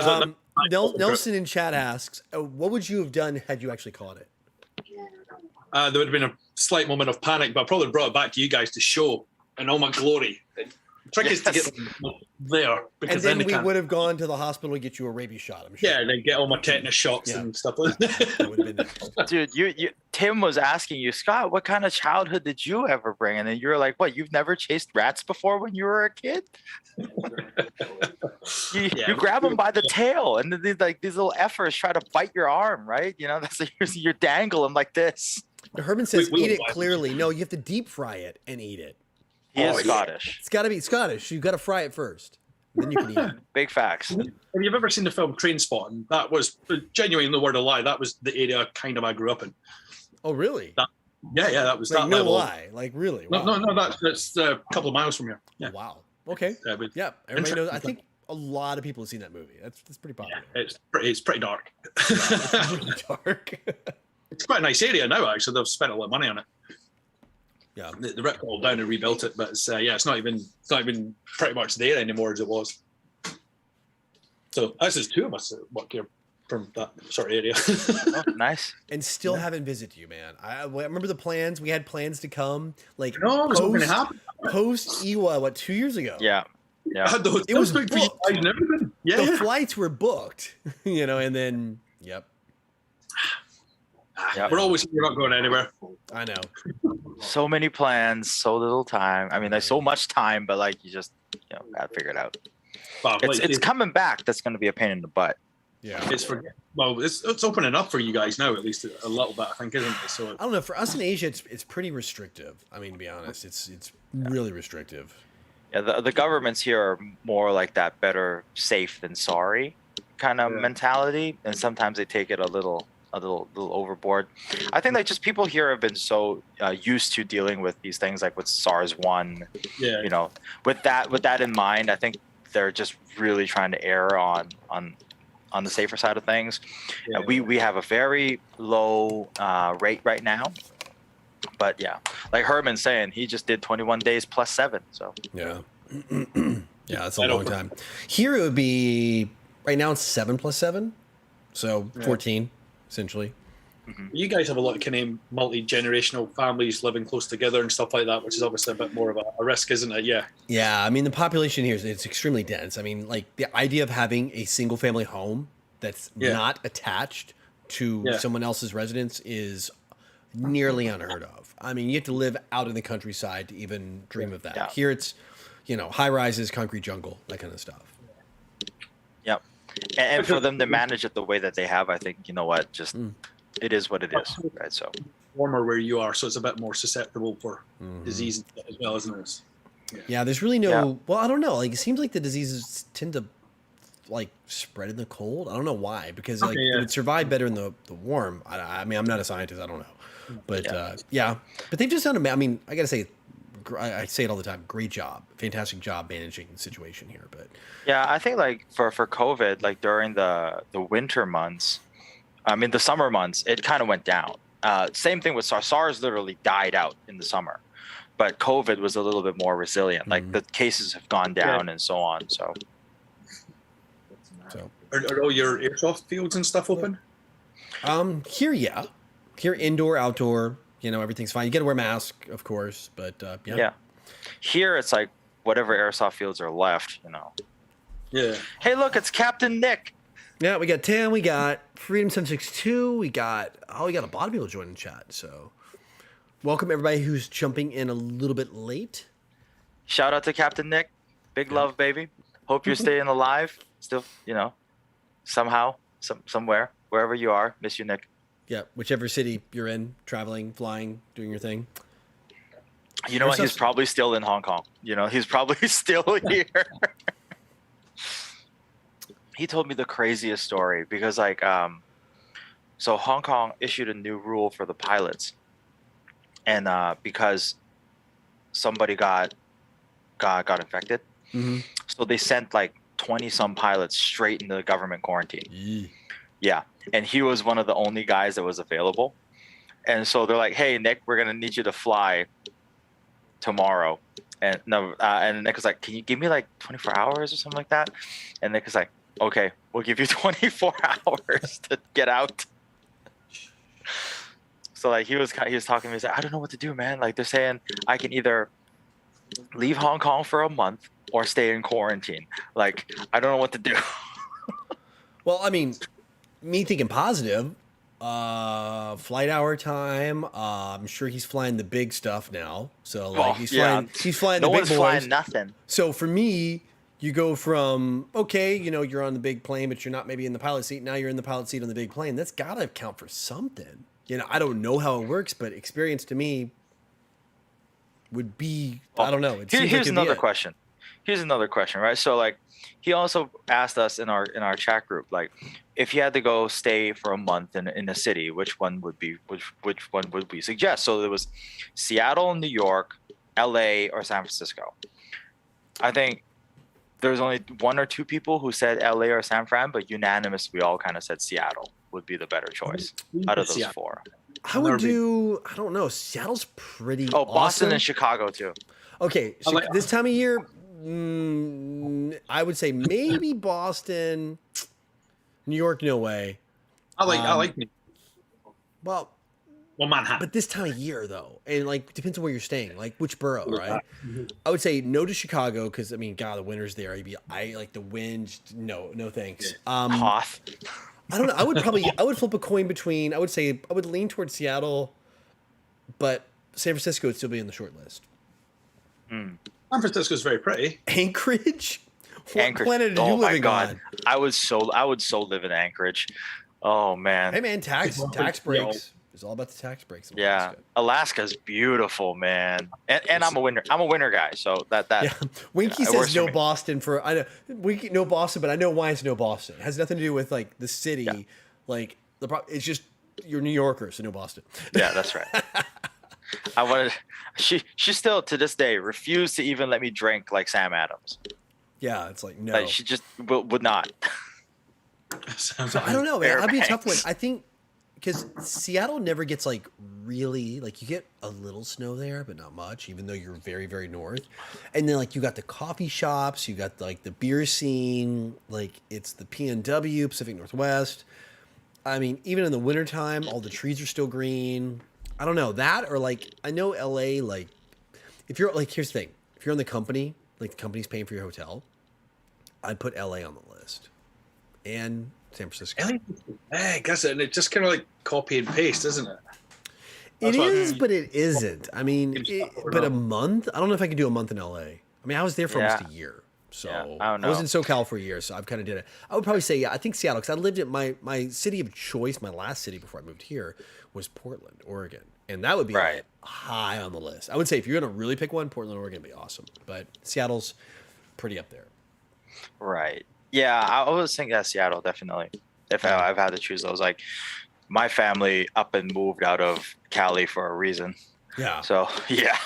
Nelson in chat asks, what would you have done had you actually caught it? There would have been a slight moment of panic, but I probably brought it back to you guys to show in all my glory. The trick is to get them there, because and then we can't. would have gone to the hospital to get you a rabies shot. I'm sure. Yeah, and then get all my tetanus shots and stuff like that. That would have been nice. Dude, you Tim was asking you, Scott, what kind of childhood did you ever bring? And then you were like, what, you've never chased rats before when you were a kid? You grab them by the tail, and then these little effers try to bite your arm, right? That's like you dangle them like this. Herman says, eat it clearly. No, you have to deep fry it and eat it. He is Scottish. It's got to be Scottish. You've got to fry it first. Then you can eat it. Big facts. Have you ever seen the film Trainspotting? That was genuinely, no word of lie. That was the area I grew up in. Oh, really? Yeah, that was like, that no level. lie. Like, really? Wow. No, that's a couple of miles from here. Yeah. Oh, wow. Okay. Yeah, everybody knows. I think a lot of people have seen that movie. That's pretty popular. Yeah, it's pretty dark. It's really dark. It's quite a nice area now, actually. They've spent a lot of money on it. Yeah, they ripped it all down and rebuilt it, but it's not even pretty much there anymore as it was. So this is 2 of us that work here from that sort of area. Oh, nice. And still haven't visited you, man. I remember the plans. We had plans to come, like post Iwa, 2 years ago? Yeah. It was booked. The flights were booked, and then We're not going anywhere. I know. So many plans, so little time. I mean, there's so much time, but you just gotta figure it out. Well, it's coming back. That's going to be a pain in the butt. Yeah. It's opening up for you guys now, at least a little bit, I think, isn't it? So I don't know. For us in Asia, it's pretty restrictive. I mean, to be honest, it's really restrictive. Yeah, the governments here are more like that better safe than sorry kind of mentality, and sometimes they take it a little overboard. I think just people here have been so used to dealing with these things, like with SARS-1. Yeah. With that in mind, I think they're just really trying to err on the safer side of things. Yeah. We have a very low rate right now, but like Herman's saying, he just did 21 days plus 7. So yeah, that's a long time. Here it would be right now. It's 7 plus 7, so 14 essentially. Mm-hmm. You guys have a lot of kind of multi-generational families living close together and stuff like that, which is obviously a bit more of a risk, isn't it? Yeah. Yeah, I mean, the population here it's extremely dense. I mean, like the idea of having a single family home that's not attached to someone else's residence is nearly unheard of. I mean, you have to live out in the countryside to even dream of that. Yeah. Here it's, high rises, concrete jungle, that kind of stuff. Yep. And for them to manage it the way that they have, I think, it is what it is, right? So warmer where you are, so it's a bit more susceptible for disease as well, isn't it? Yeah, there's really no. Well, I don't know. Like, it seems like the diseases tend to spread in the cold. I don't know why, because it would survive better in the warm. I mean, I'm not a scientist. I don't know, but but they've just done. I mean, I gotta say, I say it all the time. Great job, fantastic job managing the situation here. But I think for COVID, during the winter months. I mean, the summer months, it kind of went down. Same thing with SARS. SARS literally died out in the summer. but COVID was a little bit more resilient. Like Mhm. the cases have gone down and so on. So So Are all your airsoft fields and stuff open? here, yeah, here indoor, outdoor, everything's fine. You got to wear a mask, of course, but yeah. yeah, here it's like whatever airsoft fields are left. Yeah. Hey, look, it's Captain Nick. Yeah, we got Tim, we got Freedom 762, we got a lot of people joining chat. So welcome everybody who's jumping in a little bit late. Shout out to Captain Nick. Big love, baby. Hope you're staying alive. Still, somehow, somewhere, wherever you are. Miss you, Nick. Yeah, whichever city you're in, traveling, flying, doing your thing. You know what? He's Airsoft's- probably still in Hong Kong. He's probably still here. He told me the craziest story because so Hong Kong issued a new rule for the pilots, and because somebody got infected, so they sent like 20 some pilots straight into the government quarantine. Yee. Yeah, and he was one of the only guys that was available, and so they're like, "Hey, Nick, we're gonna need you to fly tomorrow." And Nick was like, "Can you give me like 24 hours or something like that?" And Nick was like, "Okay, we'll give you 24 hours to get out." So like he was talking to me. He's like, "I don't know what to do, man. Like they're saying I can either leave Hong Kong for a month or stay in quarantine. Like I don't know what to do." Well, I mean, me thinking positive, flight hour time. I'm sure he's flying the big stuff now. So like he's flying No the big one's boys. flying nothing. So for me, you go from you're on the big plane, but you're not maybe in the pilot seat. Now you're in the pilot seat on the big plane. That's gotta count for something. I don't know how it works, but experience to me would be I don't know. It seems like Here's it'd be another it. question. Here's another question, right? So like he also asked us in our chat group, like if you had to go stay for a month in a city, which one would we suggest? So there was Seattle, New York, LA, or San Francisco. I think there's only one or two people who said LA or San Fran, but unanimous, we all kind of said Seattle would be the better choice out of those Seattle. four. I would do. I don't know. Seattle's pretty. Oh, Boston awesome. and Chicago too. Okay, I like- this time of year, I would say maybe Boston, New York, no way. I like Well, Manhattan. but this time of year though, and like depends on where you're staying, like which borough, right? I would say no to Chicago because I mean, God, the winter's there. I like the wind. No thanks. Hoth. I don't know. I would flip a coin between. I would lean towards Seattle, but San Francisco would still be in the short list. San Francisco's very pretty. Anchorage. What Anchorage. planet are you Oh my living God. on? I would so live in Anchorage. Oh man. Hey man, tax breaks. It's all about the tax breaks. in Yeah, Alaska. Alaska's beautiful, man. And I'm a winter guy, so that Yeah. Winky it works says for no me. Boston for I know Winky no Boston, but I know why it's no Boston. It has nothing to do with like the city. Yeah. Like it's just you're New Yorker, so no Boston. Yeah, that's right. I wanted she still to this day refused to even let me drink like Sam Adams. Yeah, it's like no. Like she just would not. So I don't know, man. That'd be a tough one. Fairbanks. I think because Seattle never gets like really like you get a little snow there, but not much, even though you're very, very north. And then like you got the coffee shops, you got like the beer scene, like it's the PNW, Pacific Northwest. I mean, even in the wintertime, all the trees are still green. I don't know that or like I know LA, like if you're like here's the thing. If you're on the company, like the company's paying for your hotel, I'd put LA on the list. And San Francisco. I guess it, and it just kind of like copy and paste, isn't it? It That's what- is, but it isn't. I mean, It's but a month? I don't know if I could do a month in LA. I mean, I was there for almost Yeah. a year. So Yeah, I don't was know. in SoCal for a year, so I've kind of did it. I would probably say, yeah, I think Seattle, because I lived at my city of choice, my last city before I moved here was Portland, Oregon. And that would be Right. high on the list. I would say if you're going to really pick one, Portland, Oregon would be awesome. But Seattle's pretty up there. Right. Yeah, I was thinking that Seattle definitely. If I've had to choose those, like my family up and moved out of Cali for a reason. Yeah. So yeah,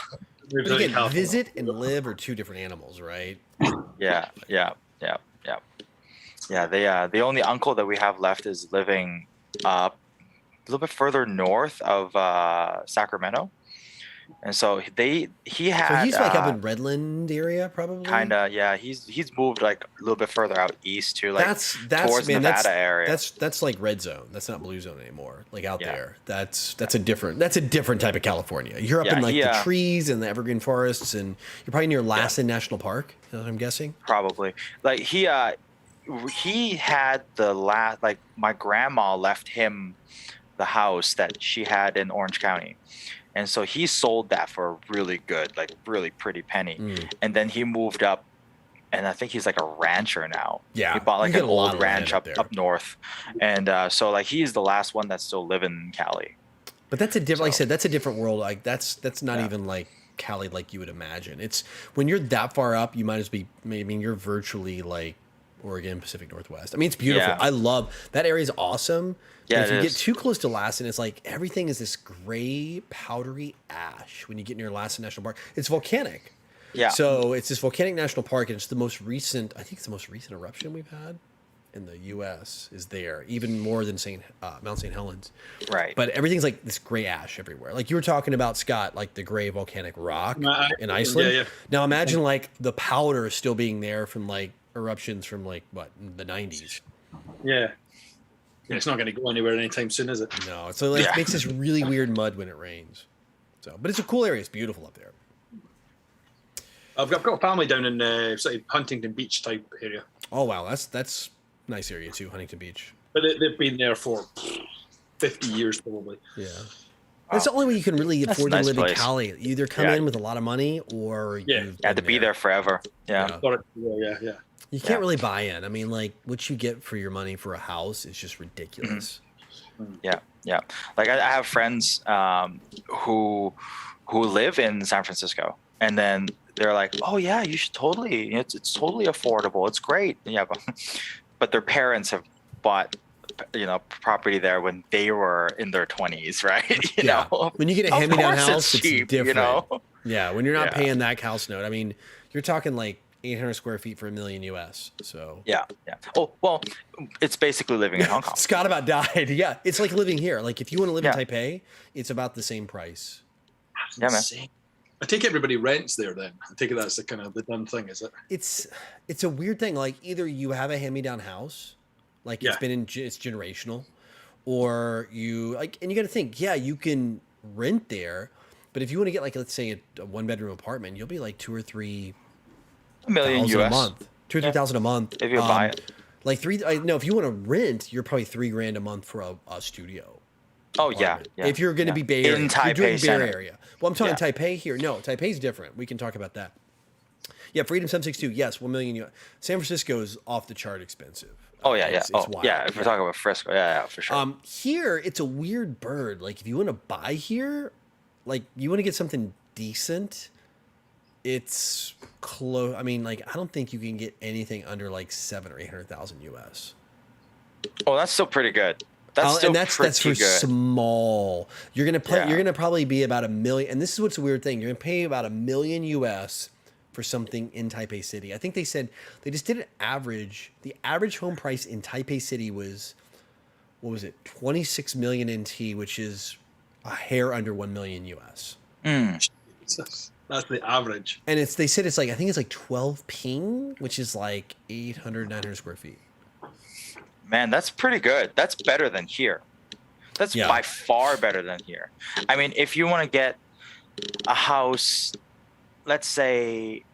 But again, visit and live are two different animals, right? yeah. The only uncle that we have left is living a little bit further north of Sacramento, and so he So had he's like up in Redland area, probably. kind of, yeah, he's moved like a little bit further out east to like That's towards man, Nevada area. That's like red zone. That's not blue zone anymore. Like out Yeah. there. That's a different type of California. You're up Yeah, in like he, the trees and the evergreen forests, and you're probably near Lassen National Park. Is that what I'm guessing? Probably. Like he had the last, like my grandma left him the house that she had in Orange County. And so he sold that for a really good, like really pretty penny. And then he moved up, and I think he's like a rancher now. Yeah, He bought like you get an a lot old of ranch land up up there. north. And so like he's the last one that's still living in Cali. But that's a different. Like I So- said, that's a different world. Like that's not Yeah. even like Cali like you would imagine. It's when you're that far up, you might as be. I mean, you're virtually like Oregon, Pacific Northwest. I mean, it's beautiful. Yeah. I love that area. Is awesome. Yeah, But if it you get is. too close to Lassen, it's like everything is this gray, powdery ash. When you get near Lassen National Park, it's volcanic. Yeah. So it's this volcanic national park, and it's the most recent. I think it's the most recent eruption we've had in the U.S. is there, even more than Mount St. Helens. Right. But everything's like this gray ash everywhere. Like you were talking about, Scott, like the gray volcanic rock in Iceland. Yeah. Now imagine like the powder still being there from like eruptions from like what the 90s. Yeah. It's not going to go anywhere anytime soon, is it? No, so like, Yeah. it makes this really weird mud when it rains. So, but it's a cool area. It's beautiful up there. I've got a family down in sort of Huntington Beach type area, Oh wow, that's nice area too, Huntington Beach. but they've been there for 50 years probably. Yeah. That's the only way you can really That's afford a to nice live place. in Cali. You either come Yeah. in with a lot of money or Yeah. you've Had to been be there forever. Yeah. Yeah. Got it. Yeah. You can't Yeah. really buy in. I mean, like what you get for your money for a house is just ridiculous. Yeah. Like I have friends who live in San Francisco, and then they're like, "Oh yeah, you should totally. It's totally affordable. It's great." Yeah, but their parents have bought, property there when they were in their 20s, right? You Yeah. know, When you get a Of hand-me-down course house, it's cheap, different. you know. Yeah, when you're not Yeah. paying that house note. I mean, you're talking like 800 square feet for $1 million US. So Yeah. Oh well, it's basically living in Hong Kong. Scott about died. Yeah, it's like living here. Like if you want to live Yeah. in Taipei, it's about the same price. That's Yeah, man. insane. I take everybody rents there then. I take it that's the kind of the done thing, is it? It's a weird thing. Like either you have a hand-me-down house, like Yeah. it's generational, or you like, and you got to think, yeah, you can rent there, but if you want to get like, let's say a one-bedroom apartment, you'll be like 2 or 3 $1 million thousand US a month, 2 or 3 thousand a month. if you buy it. Like no, if you want to rent, you're probably $3,000 a month for a studio. Oh yeah, apartment. yeah. If you're going to be Bay Area, in if you're doing Taipei Bay Center. Area. Well, I'm talking Yeah. Taipei here. No, Taipei's different. We can talk about that. Yeah, Freedom 762. Yes, 1 million. San Francisco is off the chart expensive. Oh yeah. It's Oh wild. yeah. If we're talking about Frisco, yeah, for sure. Here it's a weird bird. Like if you want to buy here, like you want to get something decent, it's close. I mean, like I don't think you can get anything under like 700,000 or 800,000 US. Oh, that's still pretty good. That's still and that's pretty for good. small. You're gonna play. Yeah. You're gonna probably be about $1 million. And this is what's the weird thing. You're gonna pay about $1 million US for something in Taipei City. I think they said they just did an average. The average home price in Taipei City was, what was it? 26 million NT, which is a hair under 1 million US. That's the average. And they said it's like, I think it's like 12 ping, which is like 800, 900 square feet. Man, that's pretty good. That's better than here. That's Yeah. by far better than here. I mean, if you want to get a house, let's say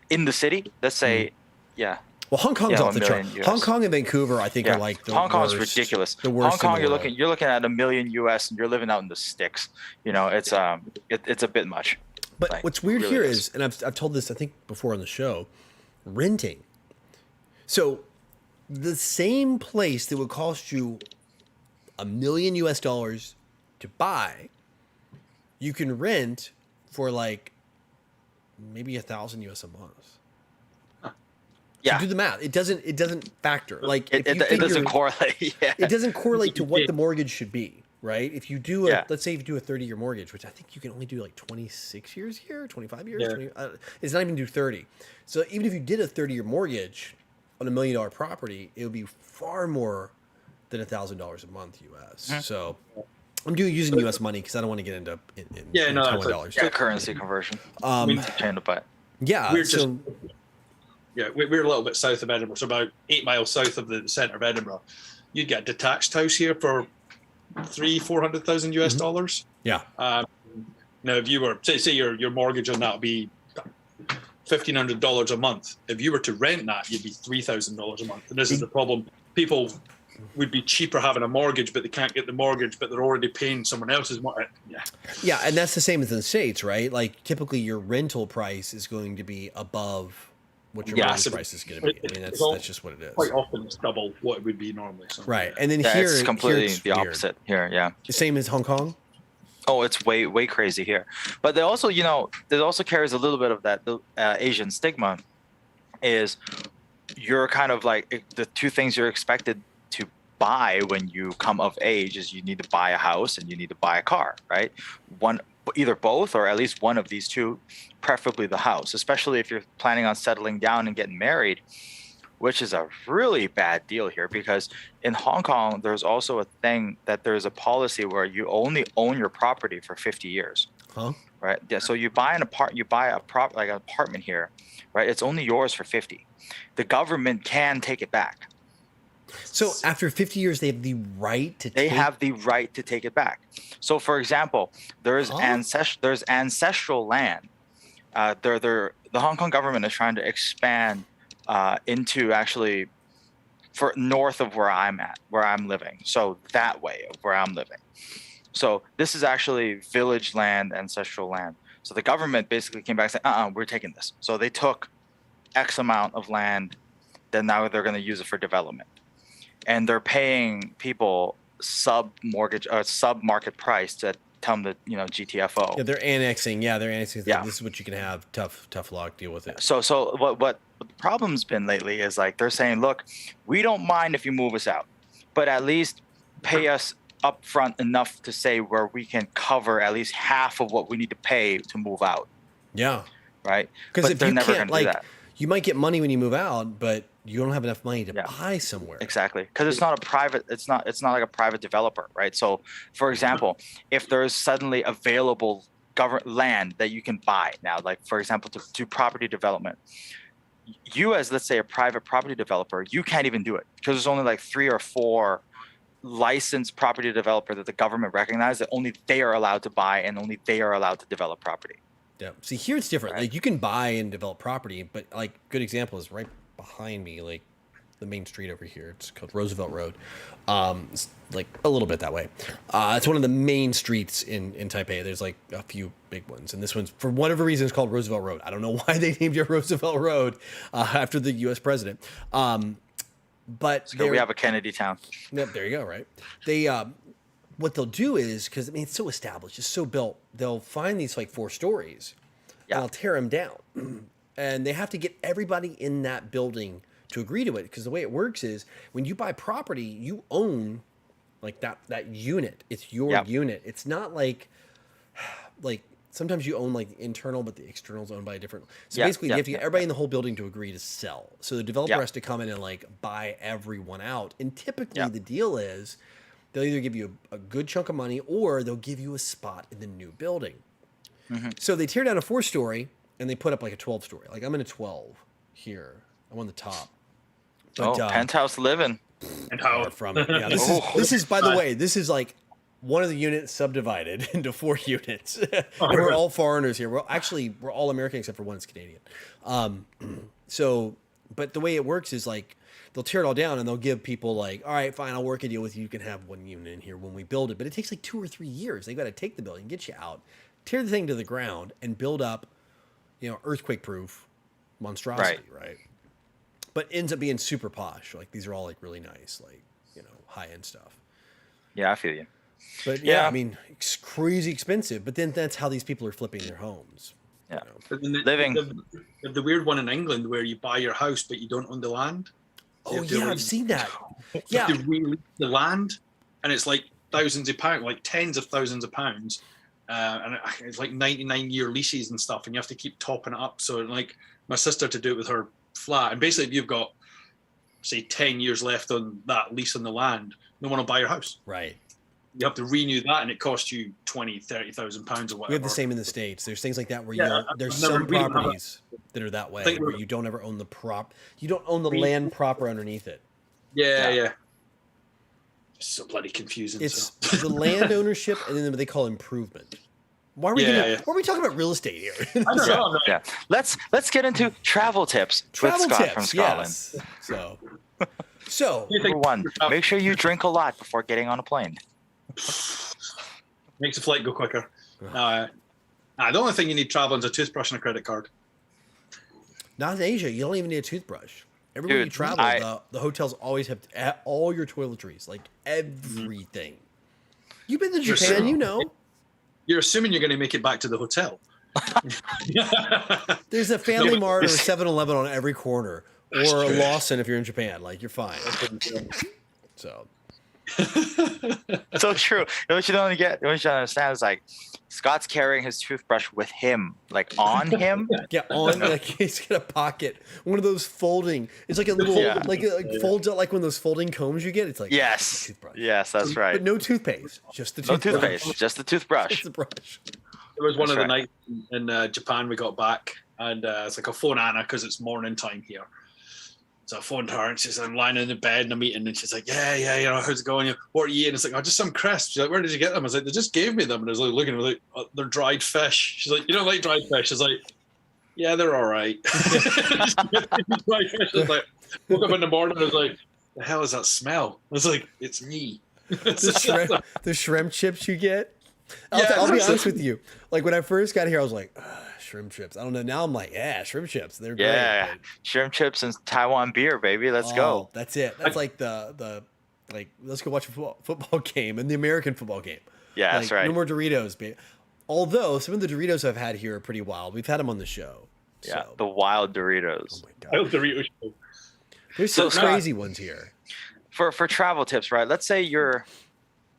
in the city, let's say, yeah. Well, Hong Kong's Yeah, off the 1 chart. million US. Hong Kong and Vancouver, I think, Yeah. are like the Hong Kong's worst, ridiculous. The worst Hong Kong, in the you're world. looking at $1 million US, and you're living out in the sticks. You know, it's it's a bit much. But Like, what's weird really here is. is, and I've told this I think before on the show, renting. So the same place that would cost you $1 million US to buy, you can rent for like maybe 1,000 US a month. Yeah, So do the math. It doesn't factor. Like it, if you it figure- doesn't correlate. Yeah. It doesn't correlate to what the mortgage should be, right? If you do Yeah. let's say if you do a 30-year mortgage, which I think you can only do like 26 years here, 25 years, Yeah. 20, it's not even do 30. So even if you did a 30-year mortgage on $1 million property, it would be far more than $1,000 a month US. So I'm using U.S. money because I don't want to get into Yeah, no, Taiwan it's like- dollars. Yeah, currency conversion. Um, Chain to butt. yeah. We're so we're a little bit south of Edinburgh, so about 8 miles south of the centre of Edinburgh. You'd get a detached house here for 400,000 US dollars. yeah. Now, if you were say your mortgage on that would be $1,500 a month. If you were to rent that, you'd be $3,000 a month. And this is the problem. People would be cheaper having a mortgage, but they can't get the mortgage, but they're already paying someone else's mortgage. Yeah. Yeah, and that's the same as in the States, right? Like typically your rental price is going to be above what your Yeah, mortgage so price is going to be. I mean, it's all- that's just what it is. Quite often it's double what it would be normally. So. Right, and then Yeah, here it's here completely it's the weird. opposite here. Yeah. The same as Hong Kong. Oh, it's way crazy here. But they also, there also carries a little bit of that Asian stigma. Is you're kind of like the two things you're expected to buy when you come of age is you need to buy a house and you need to buy a car, right? Either both or at least one of these two, preferably the house, especially if you're planning on settling down and getting married, which is a really bad deal here because in Hong Kong, there's also a thing that there's a policy where you only own your property for 50 years. Huh? Right. Yeah. So you buy an apartment here, right? It's only yours for 50. The government can take it back. So after 50 years, they have the right to. They have the right to take it back. So, for example, there's there's ancestral land. The Hong Kong government is trying to expand into actually for north of where I'm living. So that way of where I'm living. So this is actually village land, ancestral land. So the government basically came back and said, we're taking this. So they took X amount of land, then now they're going to use it for development. And they're paying people sub-mortgage or sub-market price to tell them that, GTFO. Yeah, they're annexing. Yeah, they're annexing. Yeah. This is what you can have. Tough luck. Deal with it. So what the problem's been lately is like they're saying, look, we don't mind if you move us out, but at least pay us upfront enough to say where we can cover at least half of what we need to pay to move out. Yeah. Right. Because But if they're you never can't, gonna do like, that. you might get money when you move out, but you don't have enough money to buy somewhere. Exactly, because it's not like a private developer, right? So, for example, if there's suddenly available government land that you can buy now, like for example, to do property development, you as let's say a private property developer, you can't even do it because there's only like 3 or 4 licensed property developer that the government recognizes that only they are allowed to buy and only they are allowed to develop property. Yeah. See, here it's different. Right. Like you can buy and develop property, but like good example is right behind me, like the main street over here. It's called Roosevelt Road. It's like a little bit that way. It's one of the main streets in Taipei. There's like a few big ones, and this one's for whatever reason it's called Roosevelt Road. I don't know why they named it Roosevelt Road after the U.S. president. But So we have a Kennedy Town. Yep, there you go. Right. They what they'll do is because I mean it's so established, it's so built. They'll find these like 4 stories, and they'll tear them down, and they have to get everybody in that building to agree to it. Because the way it works is when you buy property, you own like that unit. It's your unit. It's not like sometimes you own like the internal, but the external is owned by a different. So basically, you have to get everybody in the whole building to agree to sell. So the developer has to come in and like buy everyone out. And typically, the deal is they'll either give you a good chunk of money or they'll give you a spot in the new building. Mm-hmm. So they tear down a 4-story and they put up like a 12-story. Like I'm in a 12 here. I'm on the top. But, penthouse living. And how from this is by the way, this is like one of the units subdivided into 4 units. And we're all foreigners here. We're all American except for one is Canadian. So, but the way it works is like they'll tear it all down and they'll give people like, all right, fine, I'll work a deal with you. You can have 1 unit in here when we build it. But it takes like 2 or 3 years. They got to take the building, get you out, tear the thing to the ground, and build up, earthquake-proof monstrosity, right? But ends up being super posh. Like these are all like really nice, like high-end stuff. Yeah, I feel you. But I mean, it's crazy expensive. But then that's how these people are flipping their homes. Yeah. But then Living. The weird one in England where you buy your house but you don't own the land. Oh yeah, I've seen that. Yeah, You release the land, and it's like thousands of pounds, like tens of thousands of pounds, and it's like 99-year leases and stuff, and you have to keep topping it up. So like my sister to do it with her flat, and basically if you've got say 10 years left on that lease on the land, no one will buy your house. right. you have to renew that, and it costs you 20,000-30,000 pounds or whatever. We have the same in the States. There's things like that where you Yeah, don't, there's I've never- some we didn't have properties that are that way think where we- you don't ever own you don't own the land proper underneath it. Yeah. It's so bloody confusing. It's so. the land ownership and then what they call improvement. Why are we why are we talking about real estate here? I don't know. Yeah. Let's get into travel tips Travel with Scott tips, from Scotland. yes. So Number one, make sure you drink a lot before getting on a plane. Makes the flight go quicker. The only thing you need traveling is a toothbrush and a credit card. not in Asia, you don't even need a toothbrush. Everywhere you Dude, travel, the hotels always have all your toiletries, like everything. You've been to You're Japan, so- you know. You're assuming you're going to make it back to the hotel. There's a Family but Mart or a this- 7-Eleven on every corner, or That's a true. Lawson if you're in Japan. Like you're fine. So So true. What you don't understand is like Scott's carrying his toothbrush with him, like on him. yeah, on like he's got a pocket, one of those folding. It's like a little Yeah. like folds out like one of those folding combs you get. It's like Yes. toothbrush. Yes, that's right. But no toothpaste, just the No toothbrush. toothpaste, just the toothbrush. Just the brush. It was one That's of the right. nights in Japan we got back, and it's like I phone Anna because it's morning time here. So I phoned her, and she's I'm lying in the bed in a meeting, and she's like, yeah, how's it going? What are you eating? It's like, just some crisps. She's like, where did you get them? I was like, they just gave me them, and I was like looking, I was like, they're dried fish. She's like, you don't like dried fish? She's like, yeah, they're all right. Dried fish. I was like, woke up in the morning, I was like, the hell is that smell? I was like, it's me. The shrimp chips you get. I'll, Yeah, I'll be that's honest it. with you. Like when I first got here, I was like, shrimp chips. I don't know. Now I'm like, yeah, shrimp chips. They're Yeah. great. Shrimp chips and Taiwan beer, baby. Let's Oh, go. That's it. That's like the like let's go watch a football game and the American football game. Yeah, Like, that's right. No more Doritos, babe. Although some of the Doritos I've had here are pretty wild. We've had them on the show. Yeah, So. the wild Oh Doritos. my I god. love Doritos. There's some So- crazy ones here. For travel tips, right? Let's say you're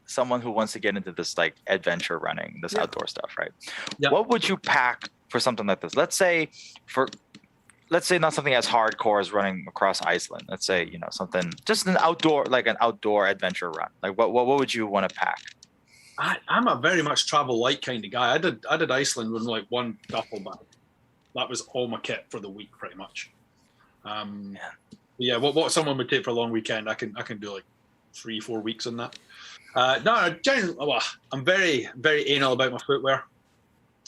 someone who wants to get into this like adventure running, this Yeah. outdoor stuff, right? Yeah. What would you pack for something like this? Let's say not something as hardcore as running across Iceland. Let's say, something just an outdoor adventure run. Like what would you want to pack? I'm a very much travel light kind of guy. I did Iceland with like one duffel bag. That was all my kit for the week, pretty much. Yeah, what someone would take for a long weekend, I can do like 3-4 weeks on that. I'm very very anal about my footwear.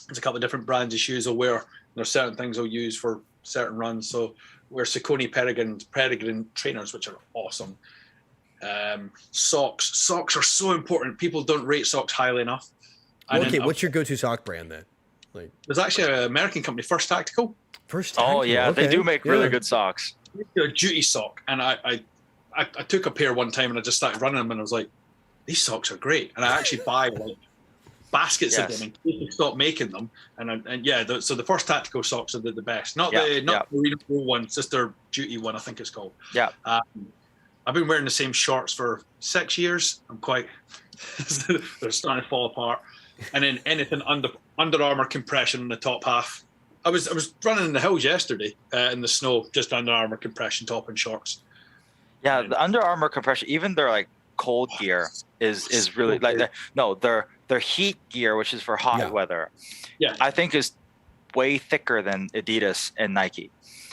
There's a couple of different brands of shoes I'll wear. There's certain things I'll use for certain runs. So wear Saucony Peregrine trainers, which are awesome. Socks are so important. People don't rate socks highly enough. And Okay, then, what's your go-to sock brand then? Like there's actually an American company, First Tactical, first. Oh Tactical, yeah, they okay, do make really yeah. good socks. a duty sock, and I took a pair one time and I just started running them, and I was like, these socks are great, and I actually buy like baskets of Yes. them in case they stop making them, so the First Tactical socks are the best, not Yeah, the Marine Pro ones, just their duty one, I think it's called. Yeah. I've been wearing the same shorts for 6 years. I'm quite they're starting to fall apart, and then anything Under Armour compression in the top half. I was running in the hills yesterday in the snow, just Under Armour compression top and shorts. Yeah, the Under Armour compression, even their like cold gear is really So good. their heat gear, which is for hot Yeah. weather. Yeah. I think is way thicker than Adidas and Nike.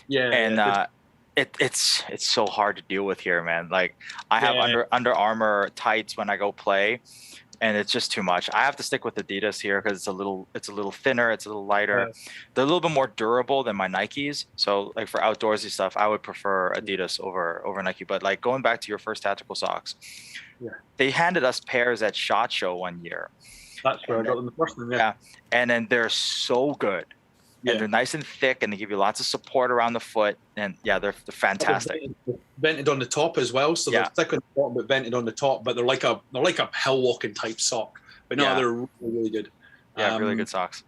Yeah, And it's so hard to deal with here, man. Like I have Yeah. Under Armour tights when I go play, and it's just too much. I have to stick with Adidas here because it's a little thinner, it's a little lighter. They're a little bit more durable than my Nikes. So like for outdoorsy stuff, I would prefer Adidas over Nike. But like going back to your First Tactical socks, Yeah. they handed us pairs at SHOT Show one year, that's where I got them the first one. Yeah. and then they're so good. Yeah. And they're nice and thick, and they give you lots of support around the foot. And yeah, they're fantastic. Vented on the top as well, so Yeah. they're thick on the bottom but vented on the top. But they're like a hill walking type sock. But no, Yeah. they're really, really good. Yeah, really good socks.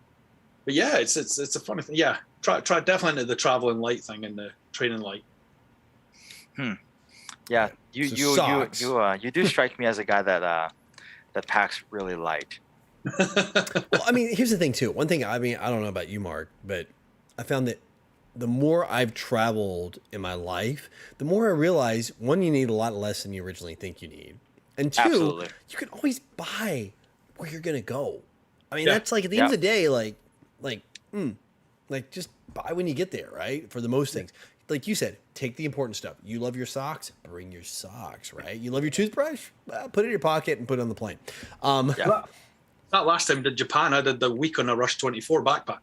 But yeah, it's a funny thing. Yeah, try definitely into the traveling light thing and the training light. Yeah, So socks. you do strike me as a guy that packs really light. Well, I mean, here's the thing too. One thing, I mean, I don't know about you, Mark, but I found that the more I've traveled in my life, the more I realize, one, you need a lot less than you originally think you need. And two, Absolutely. you can always buy where you're gonna go. I mean, Yeah. that's like at the end of the day, like just buy when you get there, right? For the most things, like you said, take the important stuff. You love your socks, bring your socks, right? You love your toothbrush, well, put it in your pocket and put it on the plane. Yeah. That last time I did Japan, I did the week on a Rush 24 backpack.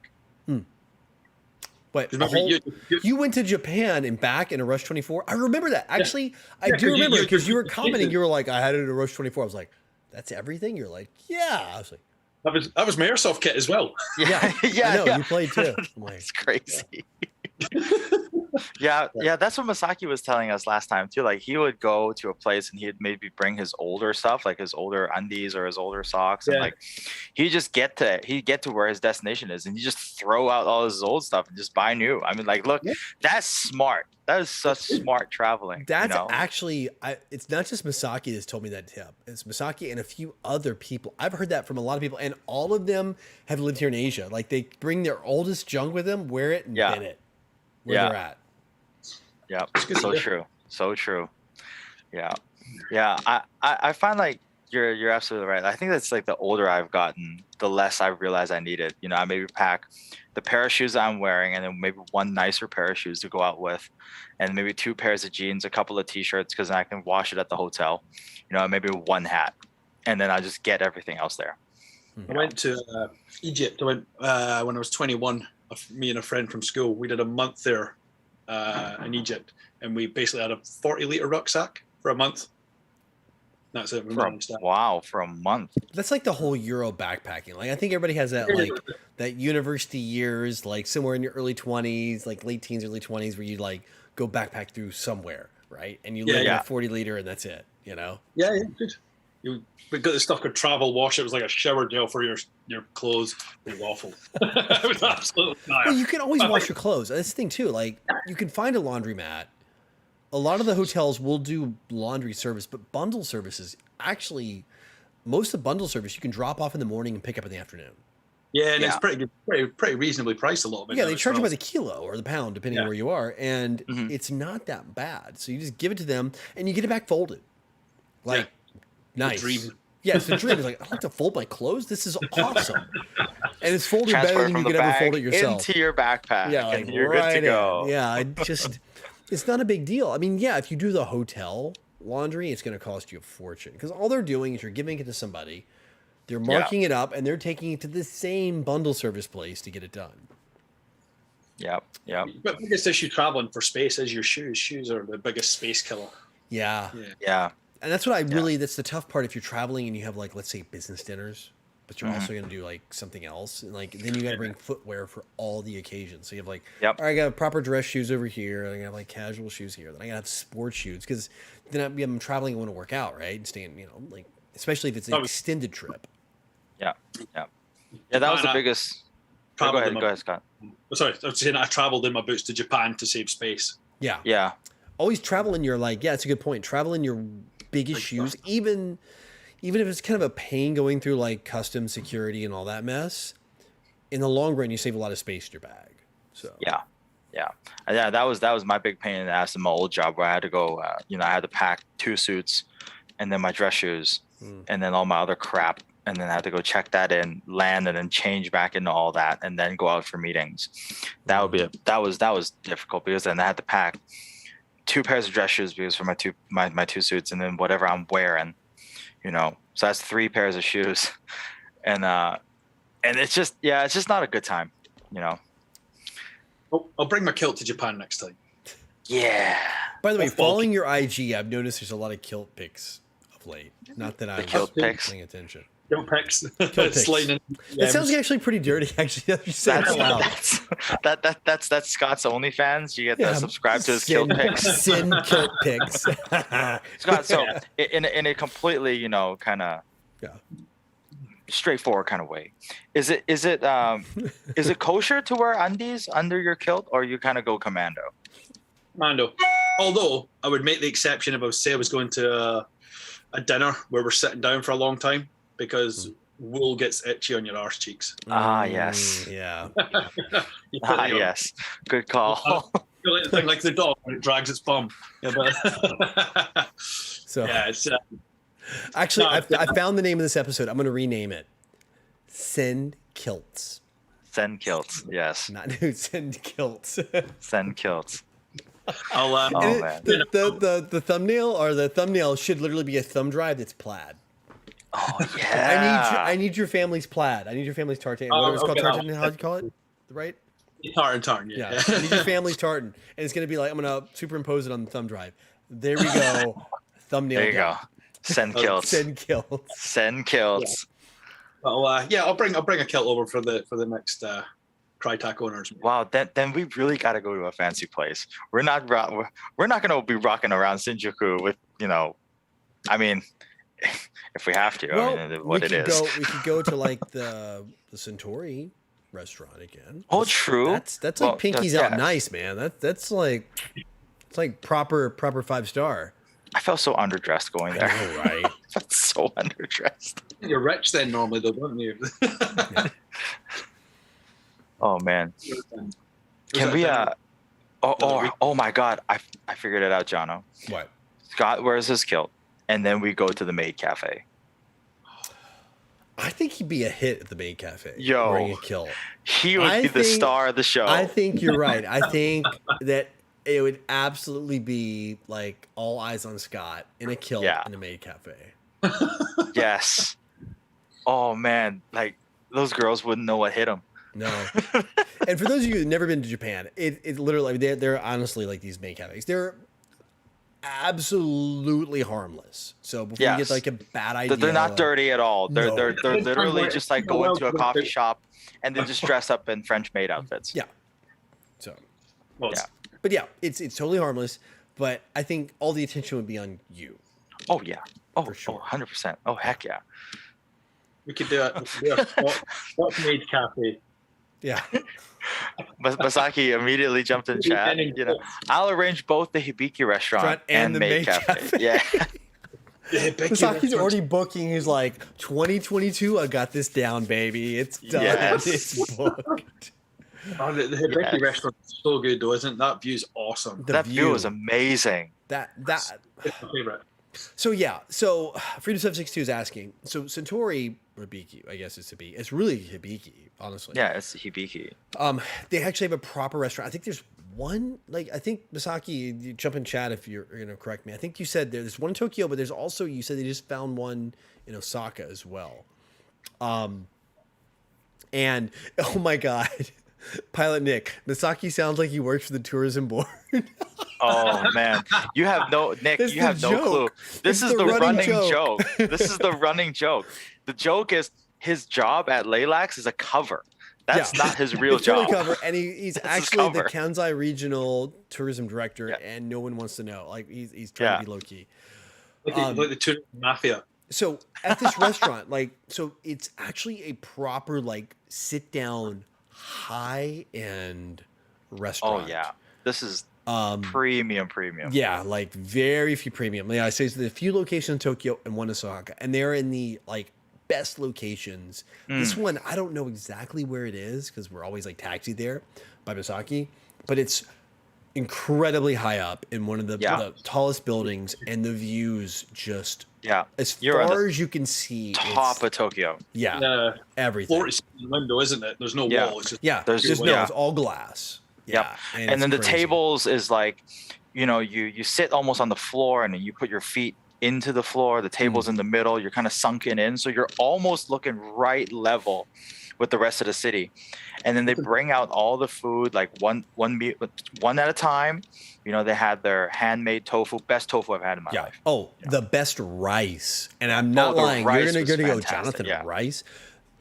But Remember, you went to Japan and back in a Rush 24. I remember that. Actually, I Yeah, do remember because you were you- commenting. You were like, I had it in a Rush 24. I was like, that's everything? You're like, yeah. I was like, that was my airsoft kit as well. Yeah. I know, you played too. I'm like, It's crazy. Yeah, that's what Masaki was telling us last time too. Like he would go to a place and he'd maybe bring his older stuff, like his older undies or his older socks, and Yeah. like he'd get to where his destination is, and he just throw out all his old stuff and just buy new. I mean, like, look, Yeah. that's smart. That is such smart traveling. that's you know? actually, it's not just Masaki that's told me that tip. It's Masaki and a few other people. I've heard that from a lot of people, and all of them have lived here in Asia. Like they bring their oldest junk with them, wear it, and Yeah. bin it where Yeah. they're at. Yeah, good so idea. true, so true. Yeah. I find like you're absolutely right. I think that's like the older I've gotten, the less I realize I need it. You know, I maybe pack the pair of shoes I'm wearing, and then maybe one nicer pair of shoes to go out with, and maybe 2 pairs of jeans, a couple of t-shirts because I can wash it at the hotel. You know, and maybe one hat, and then I just get everything else there. I went to Egypt. I went when I was 21. Me and a friend from school. We did a month there in Egypt, and we basically had a 40-liter rucksack for a month. That's it. We managed that. Wow, for a month. That's like the whole Euro backpacking. Like I think everybody has that like that university years, like somewhere in your early 20s, like late teens, early 20s, where you like go backpack through somewhere, right? And you live in Yeah. a 40-liter, and that's it. You know. Yeah, good. We got this stuff called travel wash. It was like a shower gel for your clothes. It was awful. It was absolutely Well, dire. you can always wash your clothes. That's the thing too. Like you can find a laundromat. A lot of the hotels will do laundry service, but bundle services actually, most of the bundle service you can drop off in the morning and pick up in the afternoon. Yeah, and Yeah. it's pretty good, pretty reasonably priced a little bit. Yeah, now they as charge you well. by the kilo or the pound, depending on Yeah. where you are, and Mhm. it's not that bad. So you just give it to them, and you get it back folded. Like, nice. dream. Yeah, it's the dream. It's like, I like to fold my clothes. This is awesome, and it's folded Transfer better it than from you the could ever bag fold it yourself. into your backpack, Yeah, like and you're right good to go. in. Yeah, it's not a big deal. I mean, yeah, if you do the hotel laundry, it's going to cost you a fortune because all they're doing is you're giving it to somebody, they're marking it up, and they're taking it to the same bundle service place to get it done. Yep. But biggest issue traveling for space is your shoes. Shoes are the biggest space killer. Yeah. Yeah. And that's what I really, that's the tough part if you're traveling and you have like, let's say business dinners, but you're Mm-hmm. also going to do like something else. And like, then you got to bring footwear for all the occasions. So you have like, Yep. all right, I got proper dress shoes over here. And I got like casual shoes here. Then I got to have sports shoes because then I'm traveling and want to work out, right? And staying, you know, like, especially if it's an Oh. extended trip. Yeah. That was the Japan, biggest. Go traveled ahead. in my- Go ahead, Scott. Sorry, I was saying I traveled in my boots to Japan to save space. Yeah. Yeah. Always travel in your like, yeah, it's a good point. Travel in your biggest shoes, even if it's kind of a pain going through like custom security and all that mess. In the long run, you save a lot of space in your bag. So Yeah. That was my big pain in the ass in my old job where I had to go. I had to pack 2 suits, and then my dress shoes, and then all my other crap, and then I had to go check that in, land, and then change back into all that, and then go out for meetings. That was difficult because then I had to pack 2 pairs of dress shoes because for my two suits, and then whatever I'm wearing, so that's 3 pairs of shoes, and it's just not a good time. I'll bring my kilt to Japan next time. Yeah. By the way, That's bulky. following your IG, I've noticed there's a lot of kilt pics of late. Not that I'm kilt pics? paying attention. Kilt pics. pics. Sliding in. That sounds actually pretty dirty. Actually, you say it out loud. That's Scott's OnlyFans. You get to subscribe to his Sin- kilt pics. Sin kilt pics. Scott, so in a completely kind of Yeah. straightforward kind of way, is it kosher to wear undies under your kilt, or you kind of go commando? Mando. Although I would make the exception if I was going to a dinner where we're sitting down for a long time because wool gets itchy on your arse cheeks. Ah, yes. Yeah. You put it on. Yes, good call. Like the thing like the dog when it drags its bum. Yeah, but So yeah, it's Actually, No, I found the name of this episode. I'm going to rename it. Send Kilts. Send kilts. Yes. Not Send Kilts. Send kilts. I'll, Oh, And man. the thumbnail should literally be a thumb drive that's plaid. Oh yeah. I need your family's plaid. I need your family's tartan. Whatever it's called, okay, tartan. How do you call it? Right? tartan, Yeah. I need your family's tartan, and it's gonna be like I'm gonna superimpose it on the thumb drive. There we go. Thumbnail. There you go. down. Send kilts. Send Kilts. Send kilts. I'll bring a kilt over for the next Crytek owners. Wow. Then we really got to go to a fancy place. We're not gonna be rocking around Shinjuku with I mean, if we have to. Well, I mean, what it is. We could go to like the Centauri restaurant again. Oh, true. That's Well, like Pinky's that's- out yeah. nice, man. That's like it's like proper 5-star. I felt so underdressed going there. I know, right? I felt so underdressed. You're rich then normally, though, don't you? Oh man. Can we oh my god, I figured it out, Jono. What? Scott wears his kilt and then we go to the maid cafe. I think he'd be a hit at the maid cafe. Yo. Wearing a kilt. He would I be the think- star of the show. I think you're right. I think that it would absolutely be like all eyes on Scott in a kilt Yeah. in a maid cafe. Yes. Oh man, like those girls wouldn't know what hit them. No. And for those of you who've never been to Japan, it literally, I mean, they're honestly like these maid cafes. They're absolutely harmless. So before you Yes. get like a bad idea, They're not dirty at all. They're No. they're literally just like go into a coffee shop and then just dress up in French maid outfits. Yeah. So, Well, Yeah. but yeah, it's totally harmless. But I think all the attention would be on you. Oh yeah. Oh, For sure. 100%. Oh heck yeah. we could do a what maid cafe. Yeah. Masaki immediately jumped in chat. I'll arrange both the Hibiki restaurant and the maid cafe. Yeah. Yeah, Sasaki's already booking. He's like, 2022, I got this down, baby. It's done. Yes. It's booked. Oh, the Hibiki Yes. restaurant is so good, though, isn't it? That view's awesome. The That view view. is amazing. That It's my favorite. So yeah, so Freedom 762 is asking. So Centauri Hibiki, I guess it's to be. It's really Hibiki, honestly. Yeah, it's Hibiki. They actually have a proper restaurant. I think there's one. Like I think Misaki, you jump in chat if you're going to correct me. I think you said there's one in Tokyo, but there's also you said they just found one in Osaka as well. And oh my god, Pilot Nick, Misaki sounds like he works for the tourism board. Oh man, you have no Nick. That's You the have no clue. joke. This It's is the the running running joke. joke. This is the running joke. The joke is his job at Laylax is a cover. That's Yeah. not his real It's totally job. cover, and he's That's his actually the cover. Kansai regional tourism director, Yeah. and no one wants to know. Like he's trying Yeah. to be low key. Like the tourism mafia. So at this restaurant, so it's actually a proper sit down high end Oh restaurant. yeah, this is Um, premium. yeah, very few premium. Yeah, I say there's a few locations in Tokyo and one in Osaka, and they're in the best locations. This one, I don't know exactly where it is because we're always taxied there by Misaki, but it's incredibly high up in one of the, Yeah. the tallest buildings, and the views just Yeah, as You're on far the as you can see. top it's- of Tokyo. yeah, everything. 40 window, isn't it? There's no Yeah. wall. It's just Yeah, There's- there's yeah. it's all glass. Yep. Yeah, And it's then the crazy. tables is you sit almost on the floor and then you put your feet into the floor. The table's in the middle. You're kind of sunken in, so you're almost looking right level with the rest of the city. And then they bring out all the food one at a time. They had their handmade tofu, best tofu I've had in my Yeah. life. Oh, the best rice, and I'm not the lying. rice You're gonna was go, fantastic, Jonathan. yeah. Rice,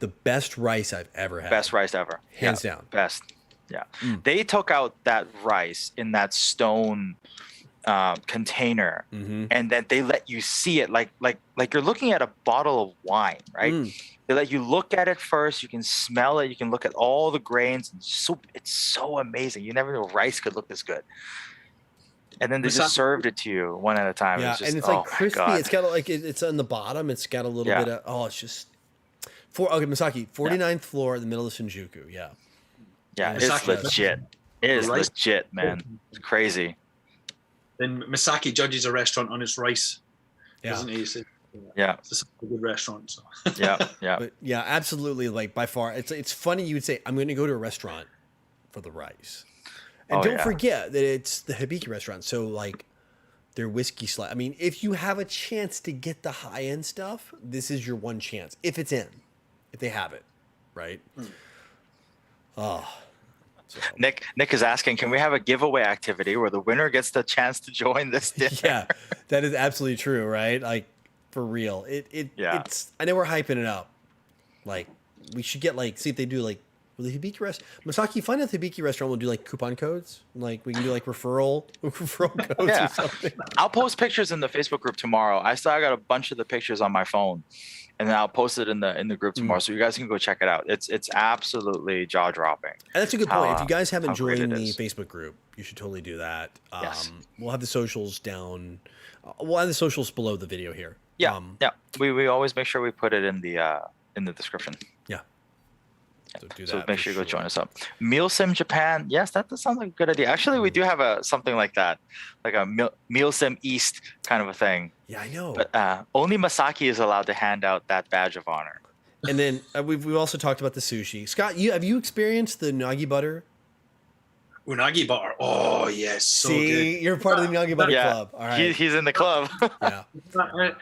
the best rice I've ever had. Best rice ever, Hands Yeah, down. Best, yeah. Mm. They took out that rice in that stone container, Mm-hmm. and then they let you see it like you're looking at a bottle of wine, right? They let you look at it first. You can smell it. You can look at all the grains. And it's so amazing. You never knew rice could look this good. And then they just served it to you one at a time. Yeah, It's just, and it's oh my crispy. God. It's got it's on the bottom. It's got a little Yeah. bit of it's just. Misaki, 49th floor in the middle of Shinjuku. Yeah. yeah, and it's Misaki- legit. It is Rice- legit, man. It's crazy. Then Misaki judges a restaurant on its rice, Yeah. doesn't he? So Yeah. It's a good restaurant. So. Yeah. Yeah. But yeah, absolutely. Like by far, it's funny you would say I'm going to go to a restaurant for the rice, and Oh, don't yeah. forget that it's the Hibiki restaurant. So like their whiskey I mean, if you have a chance to get the high end stuff, this is your one chance. If it's in, if they have it, right? Oh, so, Nick is asking, can we have a giveaway activity where the winner gets the chance to join this dinner? yeah, that is absolutely true, right? Like for real. Yeah. It's I know we're hyping it up. Like we should get like see if they do like will the Hibiki Masaki find out the Hibiki restaurant will do like coupon codes. Like we can do like referral codes Yeah. or something. I'll post pictures in the Facebook group tomorrow. I got a bunch of the pictures on my phone, and then I'll post it in the group tomorrow, so you guys can go check it out. It's absolutely jaw dropping. And that's a good point. How, If you guys haven't how great joined it the is. Facebook group, you should totally do that. Yes. We'll have the socials down. We'll have the socials below the video here. Yeah, yeah. We always make sure we put it in the description. Yeah. So do that. So make for sure you go join us up. Meal Sim Japan. Yes, that does sound like a good idea. Actually, Mm-hmm. we do have something like that, like a Meal Sim East kind of a thing. Yeah, I know. But only Masaki is allowed to hand out that badge of honor. And then we've also talked about the sushi. Scott, have you experienced the unagi butter? Unagi butter. Oh yes, so See, good. you're part of the unagi butter Yeah, club. All right. he's in the club. Yeah.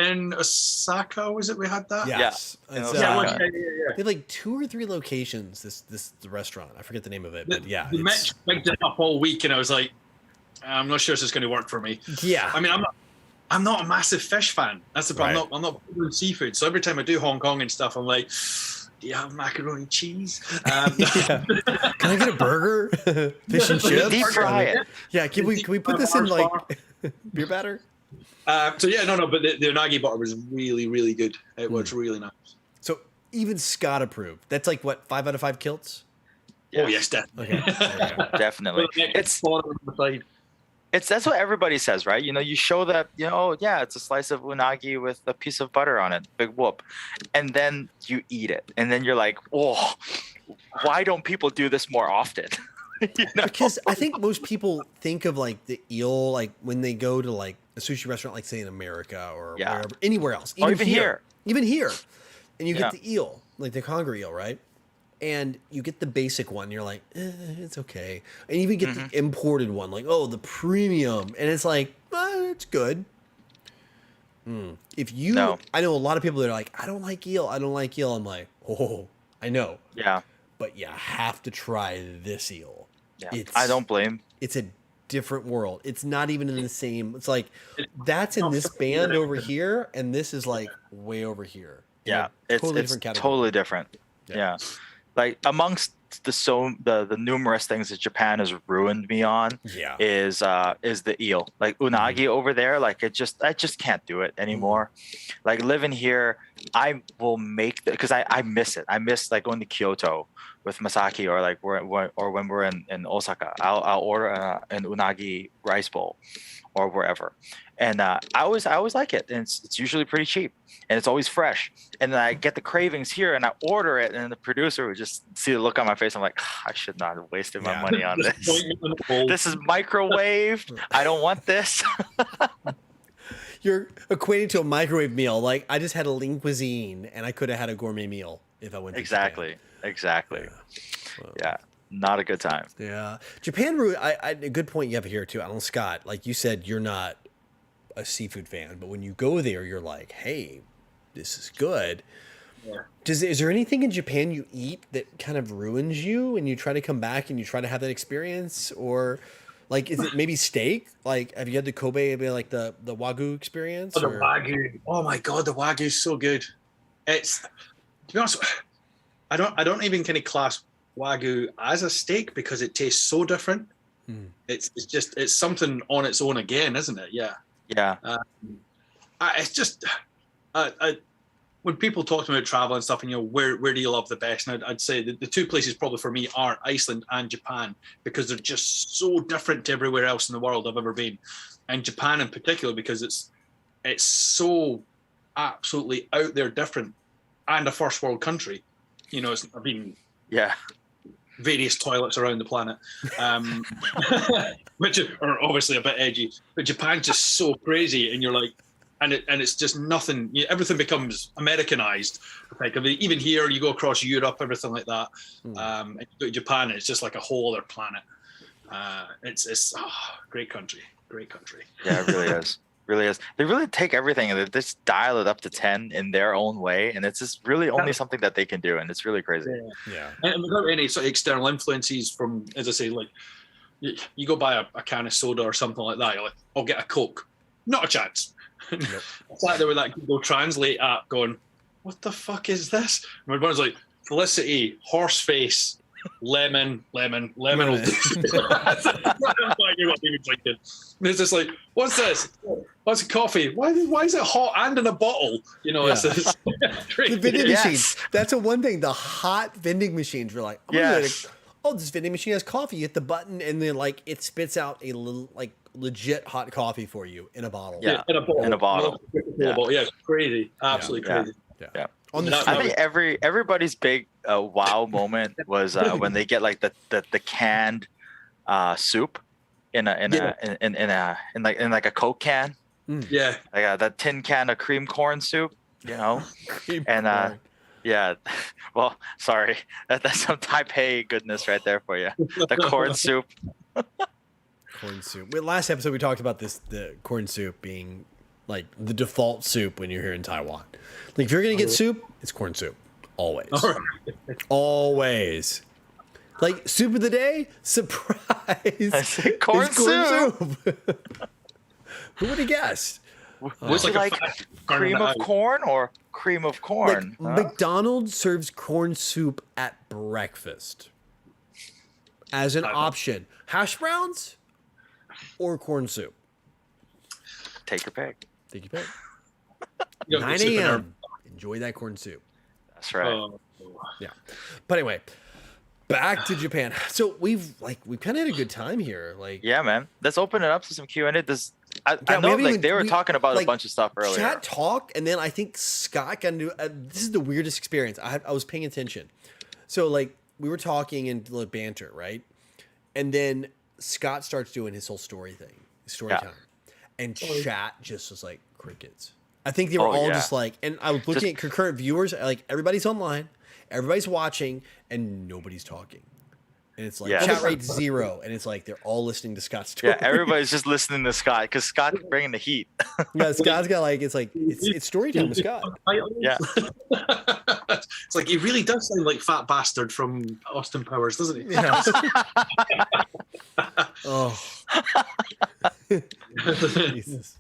In Osaka, was it we had that? Yes. Yeah. It's, Yeah, Yeah, well, yeah. they have like 2 or 3 locations. The restaurant. I forget the name of it, but yeah. The it's- Mitch picked it up all week, and I was like, I'm not sure this is going to work for me. yeah. I mean, I'm not a massive fish fan. That's the problem. Right. I'm not big on seafood. So every time I do Hong Kong and stuff, I'm like, do you have macaroni cheese? Yeah. Can I get a burger? Fish and chips? Deep fry it. Yeah, can we put this in like beer batter? So yeah, no, but the unagi butter was really, really good. It was really nice. So even Scott approved. That's like what, 5 out of 5 kilts? Oh yes, definitely. Okay. There you go. Definitely. That's what everybody says, right? You show that, oh yeah, it's a slice of unagi with a piece of butter on it, big whoop, and then you eat it, and then you're like, oh, why don't people do this more often? Because I think most people think of like the eel, like when they go to like a sushi restaurant, like say in America or Yeah. wherever, anywhere else, Or even here. even here, and you Yeah. get the eel, like the conger eel, right? And you get the basic one, you're like, it's okay. And you even get the imported one, like, oh, the premium, and it's like, it's good. If you, No. I know a lot of people that are like, I don't like eel. I'm like, oh, I know, Yeah, but you have to try this eel. yeah. It's- I don't blame. It's a different world. It's not even in the same. It's like that's in this band over here, and this is like way over here. in Yeah, a it's different category. totally different. Yeah. Yeah. Like amongst the numerous things that Japan has ruined me on Yeah. is the eel. Like unagi over there, like I just can't do it anymore. Like living here, I will make because I miss it. I miss like going to Kyoto with Masaki or like when we're in Osaka. I'll order an unagi rice bowl or wherever. And I always like it, and it's usually pretty cheap, and it's always fresh. And then I get the cravings here, and I order it, and the producer would just see the look on my face. I'm like, I should not have wasted my Yeah. money on this. This is microwaved. I don't want this. You're equating to a microwave meal. Like I just had a lean cuisine, and I could have had a gourmet meal if I went. To Exactly. Japan. Yeah. Not a good time. Yeah. Japan. A good point you have here too, Alan Scott. Like you said, you're not a seafood fan, but when you go there, you're like, hey, this is good. Yeah. Is there anything in Japan you eat that kind of ruins you and you try to come back and you try to have that experience? Or like, is it maybe steak? Like, have you had the Kobe, maybe like the Wagyu experience? Oh, the or- Wagyu. Oh my god, the Wagyu is so good. It's to be honest, I don't even kind of class Wagyu as a steak because it tastes so different. Hmm. It's something on its own again, isn't it? Yeah. Yeah. It's just when people talk to me about travel and stuff, and where do you love the best? And I'd say the 2 places probably for me are Iceland and Japan because they're just so different to everywhere else in the world I've ever been, and Japan in particular because it's so absolutely out there different and a first world country. I've been Yeah. various toilets around the planet, which are obviously a bit edgy, but Japan's just so crazy, and you're like, and it's just nothing. Everything becomes Americanized. Like, I mean, even here, you go across Europe, everything like that. And you go to Japan, it's just like a whole other planet. It's great country. Yeah, it really is. Really is. They really take everything and they just dial it up to 10 in their own way, and it's just really only something that they can do, and it's really crazy. Yeah. And without any sort of external influences from, as I say, like you go buy a can of soda or something like that, you're like, I'll get a Coke. Not a chance. Yep. I sat there with that Google Translate app going, what the fuck is this? And my brother's like, Felicity, horse face, lemon will do. I knew what he was drinking. And it's just like, what's this? What's a coffee? Why is it hot and in a bottle? You know, Yeah. it's The vending machines. That's a one thing. The hot vending machines were like, Yes. this vending machine has coffee. You hit the button and then like it spits out a little like legit hot coffee for you in a bottle. Yeah. in a bottle. In a bottle. Yeah, yeah, crazy. Absolutely Yeah. crazy. Yeah. On the That- I think everybody's big wow moment was when they get like the canned soup in like a Coke can, Yeah. like that tin can of cream corn soup, you know. Cream And corn. yeah, well, sorry, that's some Taipei goodness right there for you. The corn soup. Corn soup. Well, last episode we talked about the corn soup being like the default soup when you're here in Taiwan. Like if you're gonna get soup, it's corn soup. Always. All right. Always. Like soup of the day, surprise. Corn It's soup. Who would have guessed? Was it like a like fat cream of out. corn or cream of corn? Like, McDonald's serves corn soup at breakfast as an option. Hash browns or corn soup? Take your pick. Take your pick. You don't 9 get soup in there. a.m. Enjoy that corn soup. That's right. Oh. Yeah. But anyway, back to Japan. So we've kind of had a good time here. Like, Yeah, man. Let's open it up to some Q&A. I Yeah, we know haven't like even- they were talking about like, a bunch of stuff earlier. chat talked, and then I think Scott got into. This is the weirdest experience. I was paying attention. So like we were talking and like, banter, right? And then Scott starts doing his whole story thing, story Yeah. time, and chat just was like crickets. I think they were Oh, all yeah. just like, and I was looking at concurrent viewers, like everybody's online, everybody's watching, and nobody's talking. And it's like Yeah. chat rate 0, and it's like they're all listening to Scott's story. Yeah, everybody's just listening to Scott because Scott's bringing the heat. Yeah, Scott's got like it's story time with Scott. Yeah. It's like he really does sound like Fat Bastard from Austin Powers, doesn't he? Yeah. Oh, Jesus.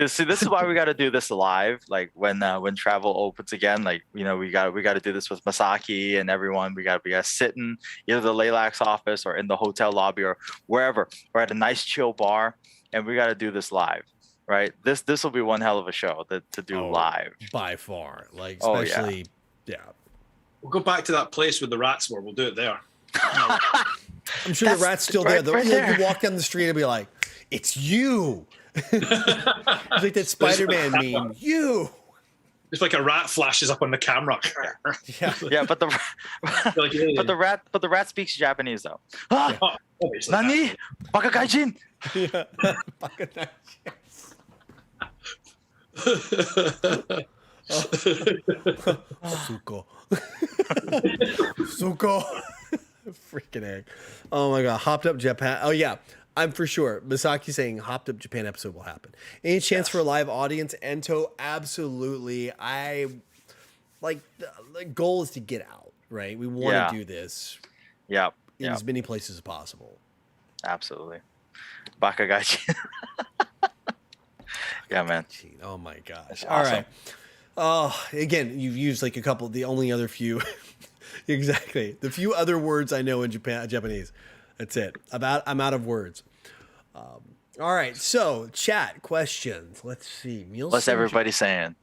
See, this is why we got to do this live. Like when travel opens again, like we got to do this with Masaki and everyone. We got to sit in either the Laylax office or in the hotel lobby or wherever, or at a nice chill bar, and we got to do this live, right? This will be one hell of a show to do Oh, live. By far. Like, Oh, yeah. especially, yeah. We'll go back to that place with the rats were. We'll do it there. I'm sure That's the rat's still right- there. right You there. walk down the street and be like, it's you. It's like that Spider-Man meme. You. It's like a rat flashes up on the camera. Yeah. Yeah, but the Like, yeah, but the rat speaks Japanese though. Ah, oh, obviously. Nani? Baka gaijin. Yeah. Fucking that shit. Suko. Suko. Freaking egg. Oh my god. Hopped up Japan. Oh yeah. I'm for sure. Misaki saying hopped up Japan episode will happen. Any chance for a live audience? Ento, absolutely. I like the goal is to get out, right? We want Yeah. to do this Yeah, in yeah, as many places as possible. absolutely. Baka gaijin. Yeah, man. Gee, oh my gosh. That's All awesome. right. Oh, again, you've used like a couple, the only other few, exactly. The few other words I know in Japanese. That's it. I'm out of words. All right. So chat questions. Let's see. What's everybody saying?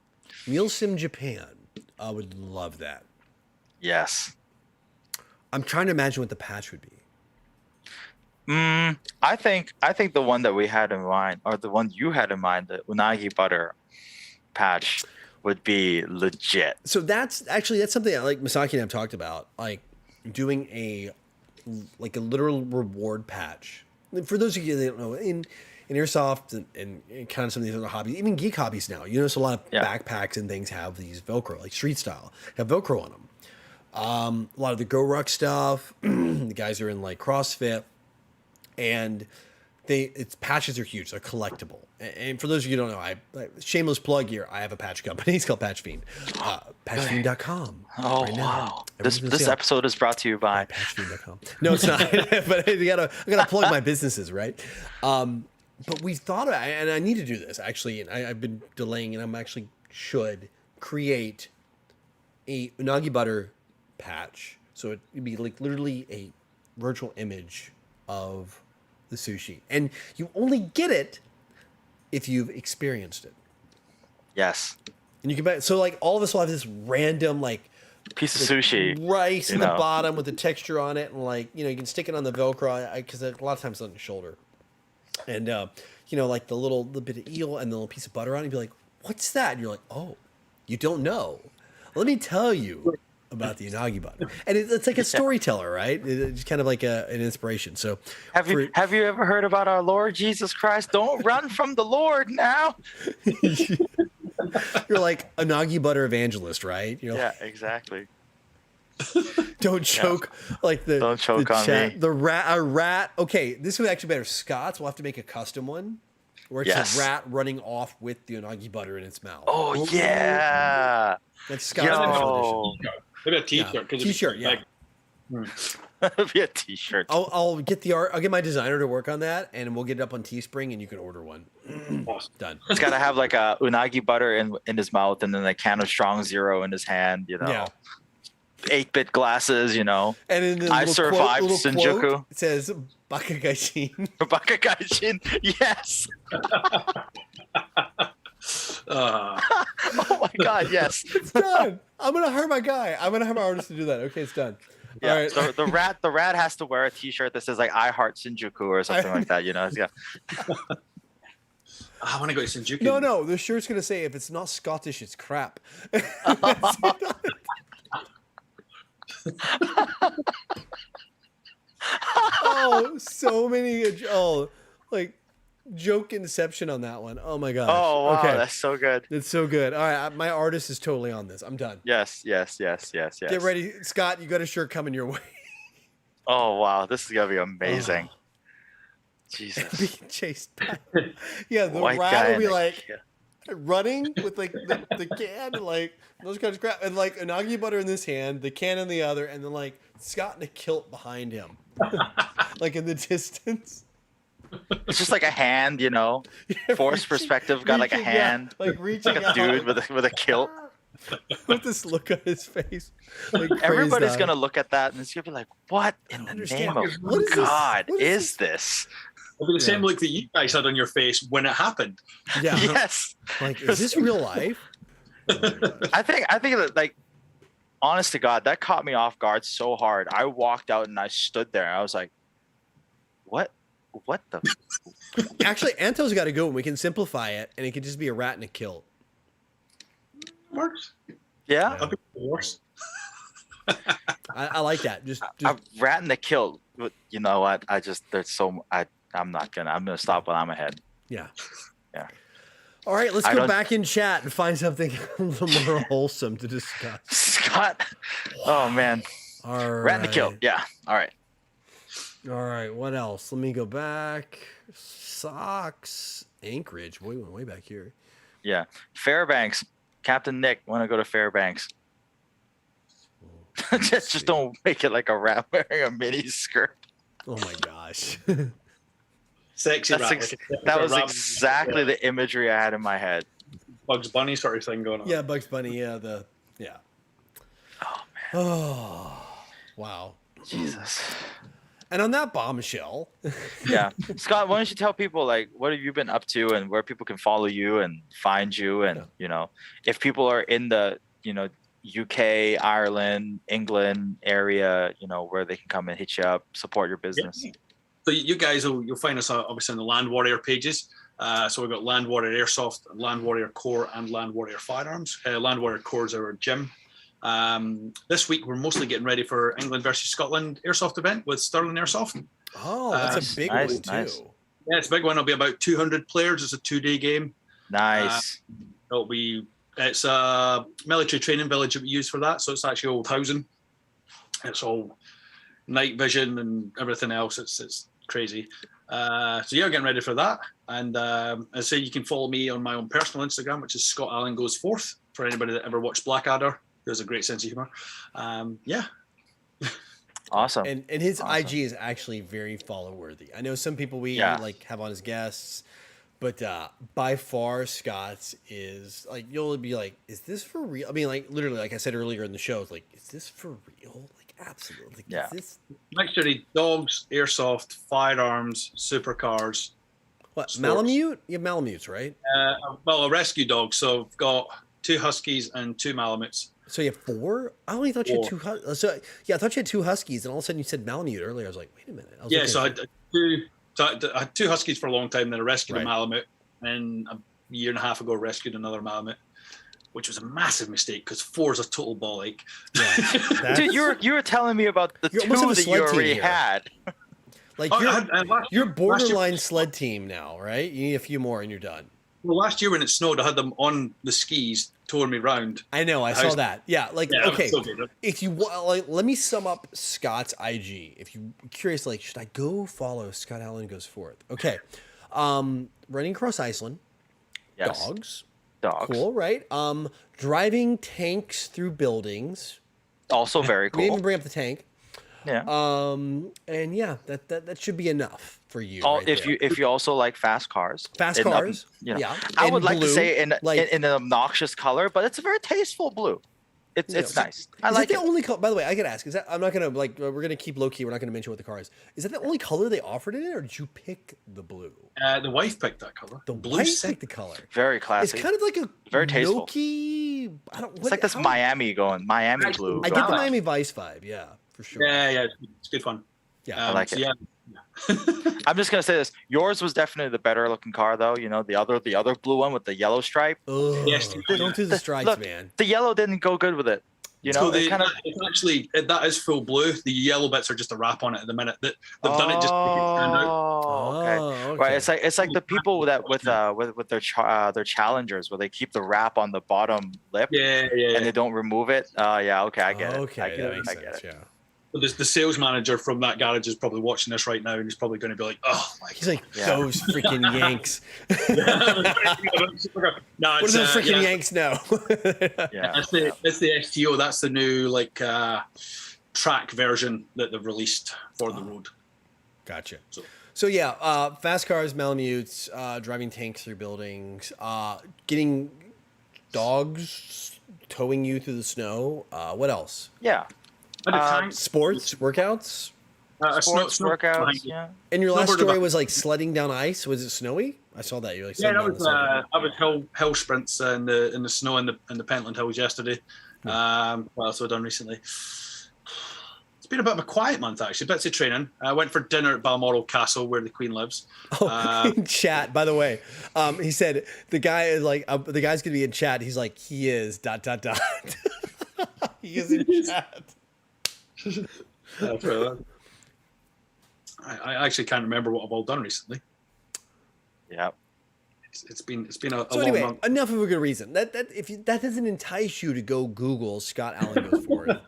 Mealsim Japan. I would love that. Yes. I'm trying to imagine what the patch would be. I think the one that we had in mind, or the one you had in mind, the unagi butter patch, would be legit. So that's something like Masaki and I have talked about, like doing a literal reward patch. For those of you that don't know, in airsoft and kind of some of these other hobbies, even geek hobbies now, you notice a lot of Yeah. backpacks and things have these Velcro, like street style, have Velcro on them. A lot of the Go Ruck stuff, the guys are in like CrossFit, and its patches are huge. They're collectible. And for those of you who don't know, shameless plug here. I have a patch company. It's called Patch Fiend. Patchfiend.com. Oh right now. wow! This Everything's on this sale. episode is brought to you by. Patchfiend.com. No, it's not. But I gotta plug my businesses, right? But we thought, and I need to do this actually, and I've been delaying, and I'm actually should create a unagi butter patch. So it'd be like literally a virtual image of the sushi, and you only get it if you've experienced it. Yes, And you can buy. So like all of us will have this random like piece of sushi. rice you in the know. bottom with the texture on it, and like you can stick it on the Velcro because a lot of times it's on your shoulder, and like the little bit of eel and the little piece of butter on it. You'd be like, "What's that?" And you're like, "Oh, you don't know? Let me tell you about the unagi butter." And it's like a storyteller, right? It's kind of like an inspiration. So Have you ever heard about our Lord Jesus Christ? Don't run from the Lord now. you're like unagi butter evangelist, right? You're Yeah, exactly. like, don't choke like the Don't choke the on chat, me. the rat. Okay, this would actually better. Scott's. We'll have to make a custom one where it's Yes. a rat running off with the unagi butter in its mouth. Oh yeah. That's Scott's special edition. Yo. Maybe a T-shirt. 'cause it's T-shirt, yeah. like, That'd be a T-shirt. I'll get the art. I'll get my designer to work on that, and we'll get it up on Teespring, and you can order one. awesome. Done. He's got to have like a unagi butter in his mouth, and then a can of Strong Zero in his hand. Yeah. 8-bit glasses. And in the I little survived little Shinjuku. quote, it says "Bakagaishin." Bakagaishin. Yes. Oh my God. Yes. It's done. I'm gonna hire my guy. I'm gonna hire my artist to do that. Okay, it's done. Yeah. All right. So the rat has to wear a T-shirt that says like "I heart Shinjuku" or something like that. It's got I want to go to Shinjuku. No. The shirt's gonna say, "If it's not Scottish, it's crap." Oh, so many. Like joke inception on that one. Oh my gosh. Oh wow, Okay. that's so good. It's so good. All right, my artist is totally on this. I'm done. Yes. Get ready, Scott. You got a shirt coming your way. Oh wow, this is gonna be amazing. Jesus. Being chased by. Yeah, the White rat guy will be in a like ca- running with like the can and like those kinds of crap, and like unagi butter in this hand, the can in the other, and then like Scott in a kilt behind him, like in the distance. It's just like a hand, forced perspective. Got like a Reaching, yeah, hand, like reaching like a out, dude with a kilt. with this look on his face. Like Everybody's crazed gonna out. look at that and it's gonna be like, "What in the understand. name of What is this? God What is is this?" It'll be the same Yeah. look that you guys had on your face when it happened. Yeah. Yes, Like, is this real life? I think that like, honest to God, that caught me off guard so hard. I walked out and I stood there. And I was like, "What? What the?" Actually, Anto's got to go, and we can simplify it, and it could just be a rat in a kilt. Works. Yeah, I'll be worse. I like that. Just a rat in the kilt. But you know what? I'm gonna stop when I'm ahead. yeah. Yeah. All right, let's I go don't- back in chat and find something a little more wholesome to discuss. Scott. Oh man, All right. rat in the kilt. Yeah. All right. All right. What else? Let me go back. Socks. Anchorage. Boy, we went way back here. Yeah. Fairbanks. Captain Nick, want to go to Fairbanks? just don't make it like a rat wearing a mini skirt. Oh my gosh. Sexy That's rabbit. That was Rabbit. exactly Yeah. the imagery I had in my head. Bugs Bunny sort of thing going on. Yeah, Bugs Bunny. Yeah, yeah. Oh man, Oh, wow. Jesus. And on that bombshell, Yeah, Scott, why don't you tell people like what have you been up to and where people can follow you and find you and if people are in the UK, Ireland, England area, where they can come and hit you up, support your business. So you guys you'll find us obviously on the Land Warrior pages. So we've got Land Warrior Airsoft, Land Warrior Core, and Land Warrior Firearms. Land Warrior Core is our gym. This week we're mostly getting ready for England versus Scotland Airsoft event with Sterling Airsoft. oh, that's Nice, a big nice, one too. nice. Yeah, it's a big one. It'll be about 200 players. It's a 2-day game. Nice. It's a military training village that we use for that. So it's actually old housing. It's all night vision and everything else. It's crazy. So yeah, getting ready for that. And I say you can follow me on my own personal Instagram, which is Scott Allen Goes Forth. For anybody that ever watched Blackadder, he has a great sense of humor. Yeah. Awesome. And his Awesome. IG is actually very follow worthy. I know some people we Yeah. like have on as guests, but by far Scott's is like, you'll be like, is this for real? I mean, like literally, like I said earlier in the show, it's like, is this for real? Like absolutely. Like, Yeah. Is this Mixture of dogs, airsoft, firearms, supercars. what Sports. Malamute? You have Malamutes, right? Well, a rescue dog. So I've got 2 huskies and 2 malamutes. So you have 4? I only thought you had 2. 4. So yeah, I thought you had 2 huskies, and all of a sudden you said Malamute earlier. I was like, wait a minute. I was Yeah, looking so I at- had 2. So I had 2 huskies for a long time. Then I rescued Right. a malamute, and a year and a half ago rescued another malamute, which was a massive mistake because 4 is a total ball ache. yeah, that's- Dude, you were telling me about the You 2 almost have a that you sled team already here. had. like Oh, you're, last you're year- borderline sled team now, right? You need a few more and you're done. Well, last year when it snowed, I had them on the skis, towing me round. I know, I saw How's- that. Yeah, like Yeah, it was okay. so good. If you want, like, let me sum up Scott's IG. If you're curious, like, should I go follow Scott Allen Goes Forth? Okay, running across Iceland, Yes. dogs, Dogs. cool, right? Driving tanks through buildings. Also very We didn't cool. even bring up the tank. Yeah. And yeah, that should be enough for you. Oh, right if there. you also like fast cars. Fast in, cars, you know, yeah. I And would like to blue, say in like- in an obnoxious color, but it's a very tasteful blue. It's Yeah. nice. I Is like that it. the only color? By the way, I could ask. Is that I'm not gonna like? We're gonna keep low key. We're not gonna mention what the car is. Is that the only color they offered in it, or did you pick the blue? The wife picked that color. The Blue white sick. picked the color. Very It's classy. kind of like a Very tasteful. milky. I don't. It's like this Miami Miami blue. I get going the on. Miami Vice vibe. Yeah, for sure. Yeah, it's good fun. Yeah. I like so it. Yeah. I'm just gonna say this. Yours was definitely the better looking car, though. You know, the other blue one with the yellow stripe. Ugh, Yes, don't do the stripes, look, man. The yellow didn't go good with it. You know, So it kind of. it's actually that is full blue. The yellow bits are just a wrap on it at the minute. They've done it just to make it stand out. Oh, okay. Oh, Right, it's like the people that with their challengers where they keep the wrap on the bottom lip Yeah. and they don't remove it. Yeah, okay, I get Okay, it. I get that it. makes I get sense. it. Yeah. But the sales manager from that garage is probably watching this right now, and he's probably going to be like, "Oh my He's like Yeah. those freaking Yanks. god!" No, What it's do the freaking yeah, Yanks know? Yeah. It's the STO. That's the new track version that they've released for the road. Gotcha. So- So yeah, fast cars, Malamutes, driving tanks through buildings, getting dogs towing you through the snow. What else? Yeah. Sports, workouts. Sports, workouts. Yeah. And your last Snowboard story about- was like sledding down ice. Was it snowy? I saw that. You're like Yeah, sledding that down the was hill sprints in the snow in the Pentland Hills yesterday. What else have I done recently? It's been a bit of a quiet month actually. Bits of training. I went for dinner at Balmoral Castle where the Queen lives. Oh, in chat, by the way, he said the guy is like the guy's gonna be in chat. He's like he is ... He is in chat. I actually can't remember what I've all done recently. Yeah. It's been a So long anyway, month. enough of a good reason. That doesn't entice you to go Google Scott Allen Goes Forth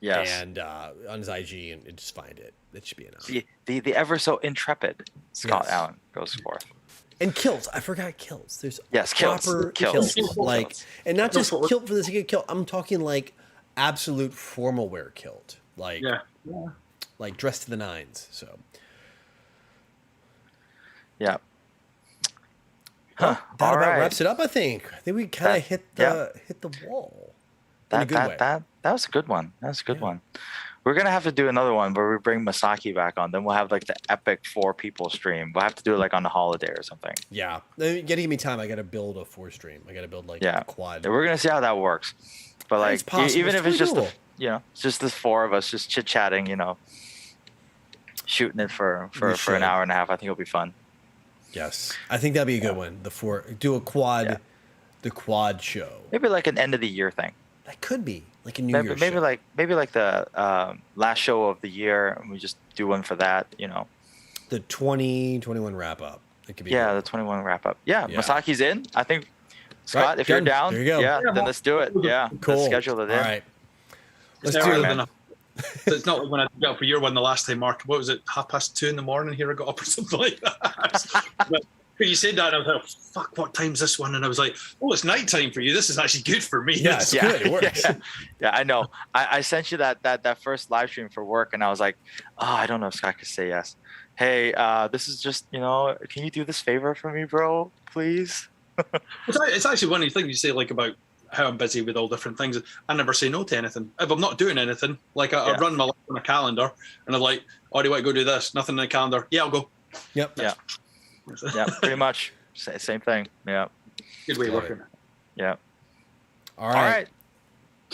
Yes. and on his IG and just find it. That should be enough. The ever so intrepid Scott Yes. Allen Goes Forth. And kilts. I forgot kilts. There's Yes, kilts. proper Kilts. kilts. Like, Kilts. and not just Kilts. kilt for the sake of kilt. I'm talking like absolute formal wear kilt. Like, Yeah. like dressed to the nines. So Yeah. Huh. that All about right. wraps it up. I think we kind of That- hit the wall in a That good way. that was a good one. That was a good Yeah. one. We're gonna have to do another one where we bring Masaki back on. Then we'll have like the epic 4 people stream. We'll have to do it like on a holiday or something. Yeah, you gotta give me time. I gotta build a 4-stream. I gotta build like Yeah. a quad. And we're gonna see how that works. But like, It's possible. even It's if it's just totally it's just the 4 of us just chit chatting, shooting it for We an should. hour and a half. I think it'll be fun. Yes, I think that'd be a good one. Do a quad, Yeah. the quad show. Maybe like an end of the year thing. That could be like a New Maybe, Year's maybe show. like the last show of the year, and we just do one for that. the 2021 wrap up. It could be Yeah, cool. the 21 wrap up. Yeah, Yeah. Masaki's in. I think Scott, Right, if you're done. down, There you go. yeah, Yeah, then let's do it. Yeah, Cool. let's schedule it in. All right. It's Let's never do been it. a- so it's not like when I got up for your one the last time, Mark. What was it? 2:30 in the morning here I got up or something like that. But you said that, and I was like, "Fuck, what time's this one?" And I was like, "Oh, it's night time for you. This is actually good for me." Yeah, it's Yeah, good. It works. yeah, I know. I sent you that first live stream for work, and I was like, oh, I don't know if Scott could say yes. Hey, this is just, can you do this favor for me, bro? Please. It's actually one of the things you say, like, about how I'm busy with all different things. I never say no to anything. If I'm not doing anything, like I Yeah. run my life on a calendar, and I'm like, "Oh, do you want to go do this?" Nothing in the calendar. Yeah, I'll go. Yep. Yeah. Yeah, pretty much. Same thing. Yeah. Good way of Love it. working. Yeah. All All right. right.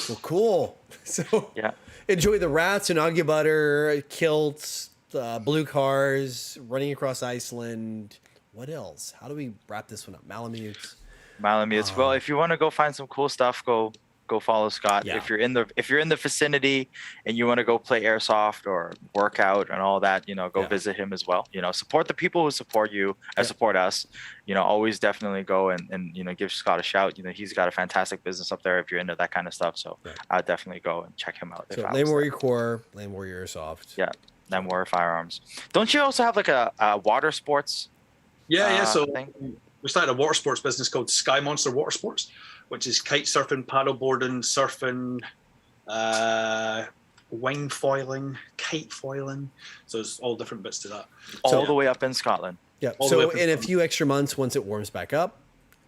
Well, cool. So Yeah. enjoy the rats and Aggie butter, kilts, blue cars, running across Iceland. What else? How do we wrap this one up? Malamutes. Malamutes. Well, if you want to go find some cool stuff, go follow Scott. Yeah. If you're in the vicinity and you want to go play airsoft or work out and all that, go Yeah. visit him as well. Support the people who support you and Yeah. support us. Always definitely go and give Scott a shout. He's got a fantastic business up there if you're into that kind of stuff. So Yeah. I'd definitely go and check him out. So if I Land was Warrior there. Core, Land Warrior Airsoft. Yeah. Land Warrior Firearms. Don't you also have like a water sports Yeah. So thing? we started a water sports business called Sky Monster Water Sports, which is kite surfing, paddleboarding, surfing, wing foiling, kite foiling. So it's all different bits to that. All the way up in Scotland. Yeah. All the way So up in a in- few extra months, once it warms back up,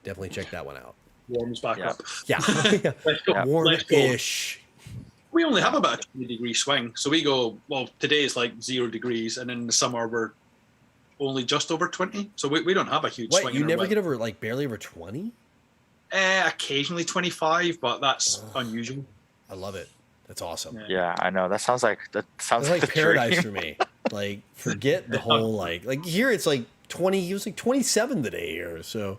definitely check that one out. Warms back Yeah. up. Yeah. Let's go. Yeah. Let's go. Warm-ish. We only have about a 20-degree swing. So we go, well, today is like 0 degrees, and in the summer we're only just over 20. So we don't have a huge Wait, swing. you in our never wing. get over barely over 20? Occasionally 25, but that's unusual. I love it. That's awesome. Yeah. Yeah, I know. That sounds like It's like the paradise dream. for me. Like forget the whole like here it's like 20. It was like 27 today here. So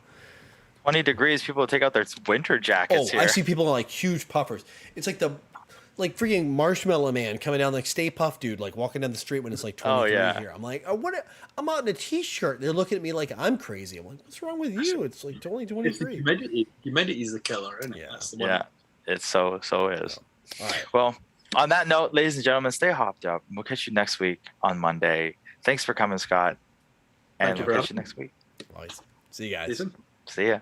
20 degrees. People take out their winter jackets here. I see people in like huge puffers. It's like the freaking Marshmallow Man coming down like Stay Puff Dude like walking down the street when it's like 23 yeah. here. I'm like, what? I'm out in a t-shirt. They're looking at me like I'm crazy. I'm like, what's wrong with you? It's like only It's the 23. humidity. Humidity is the killer, isn't it? Yeah. That's the one. Yeah, it's so is. All right. Well, on that note, ladies and gentlemen, stay hopped up. We'll catch you next week on Monday. Thanks for coming, Scott. And Thank you we'll for catch you next week. Always. See you guys. Jason? See ya.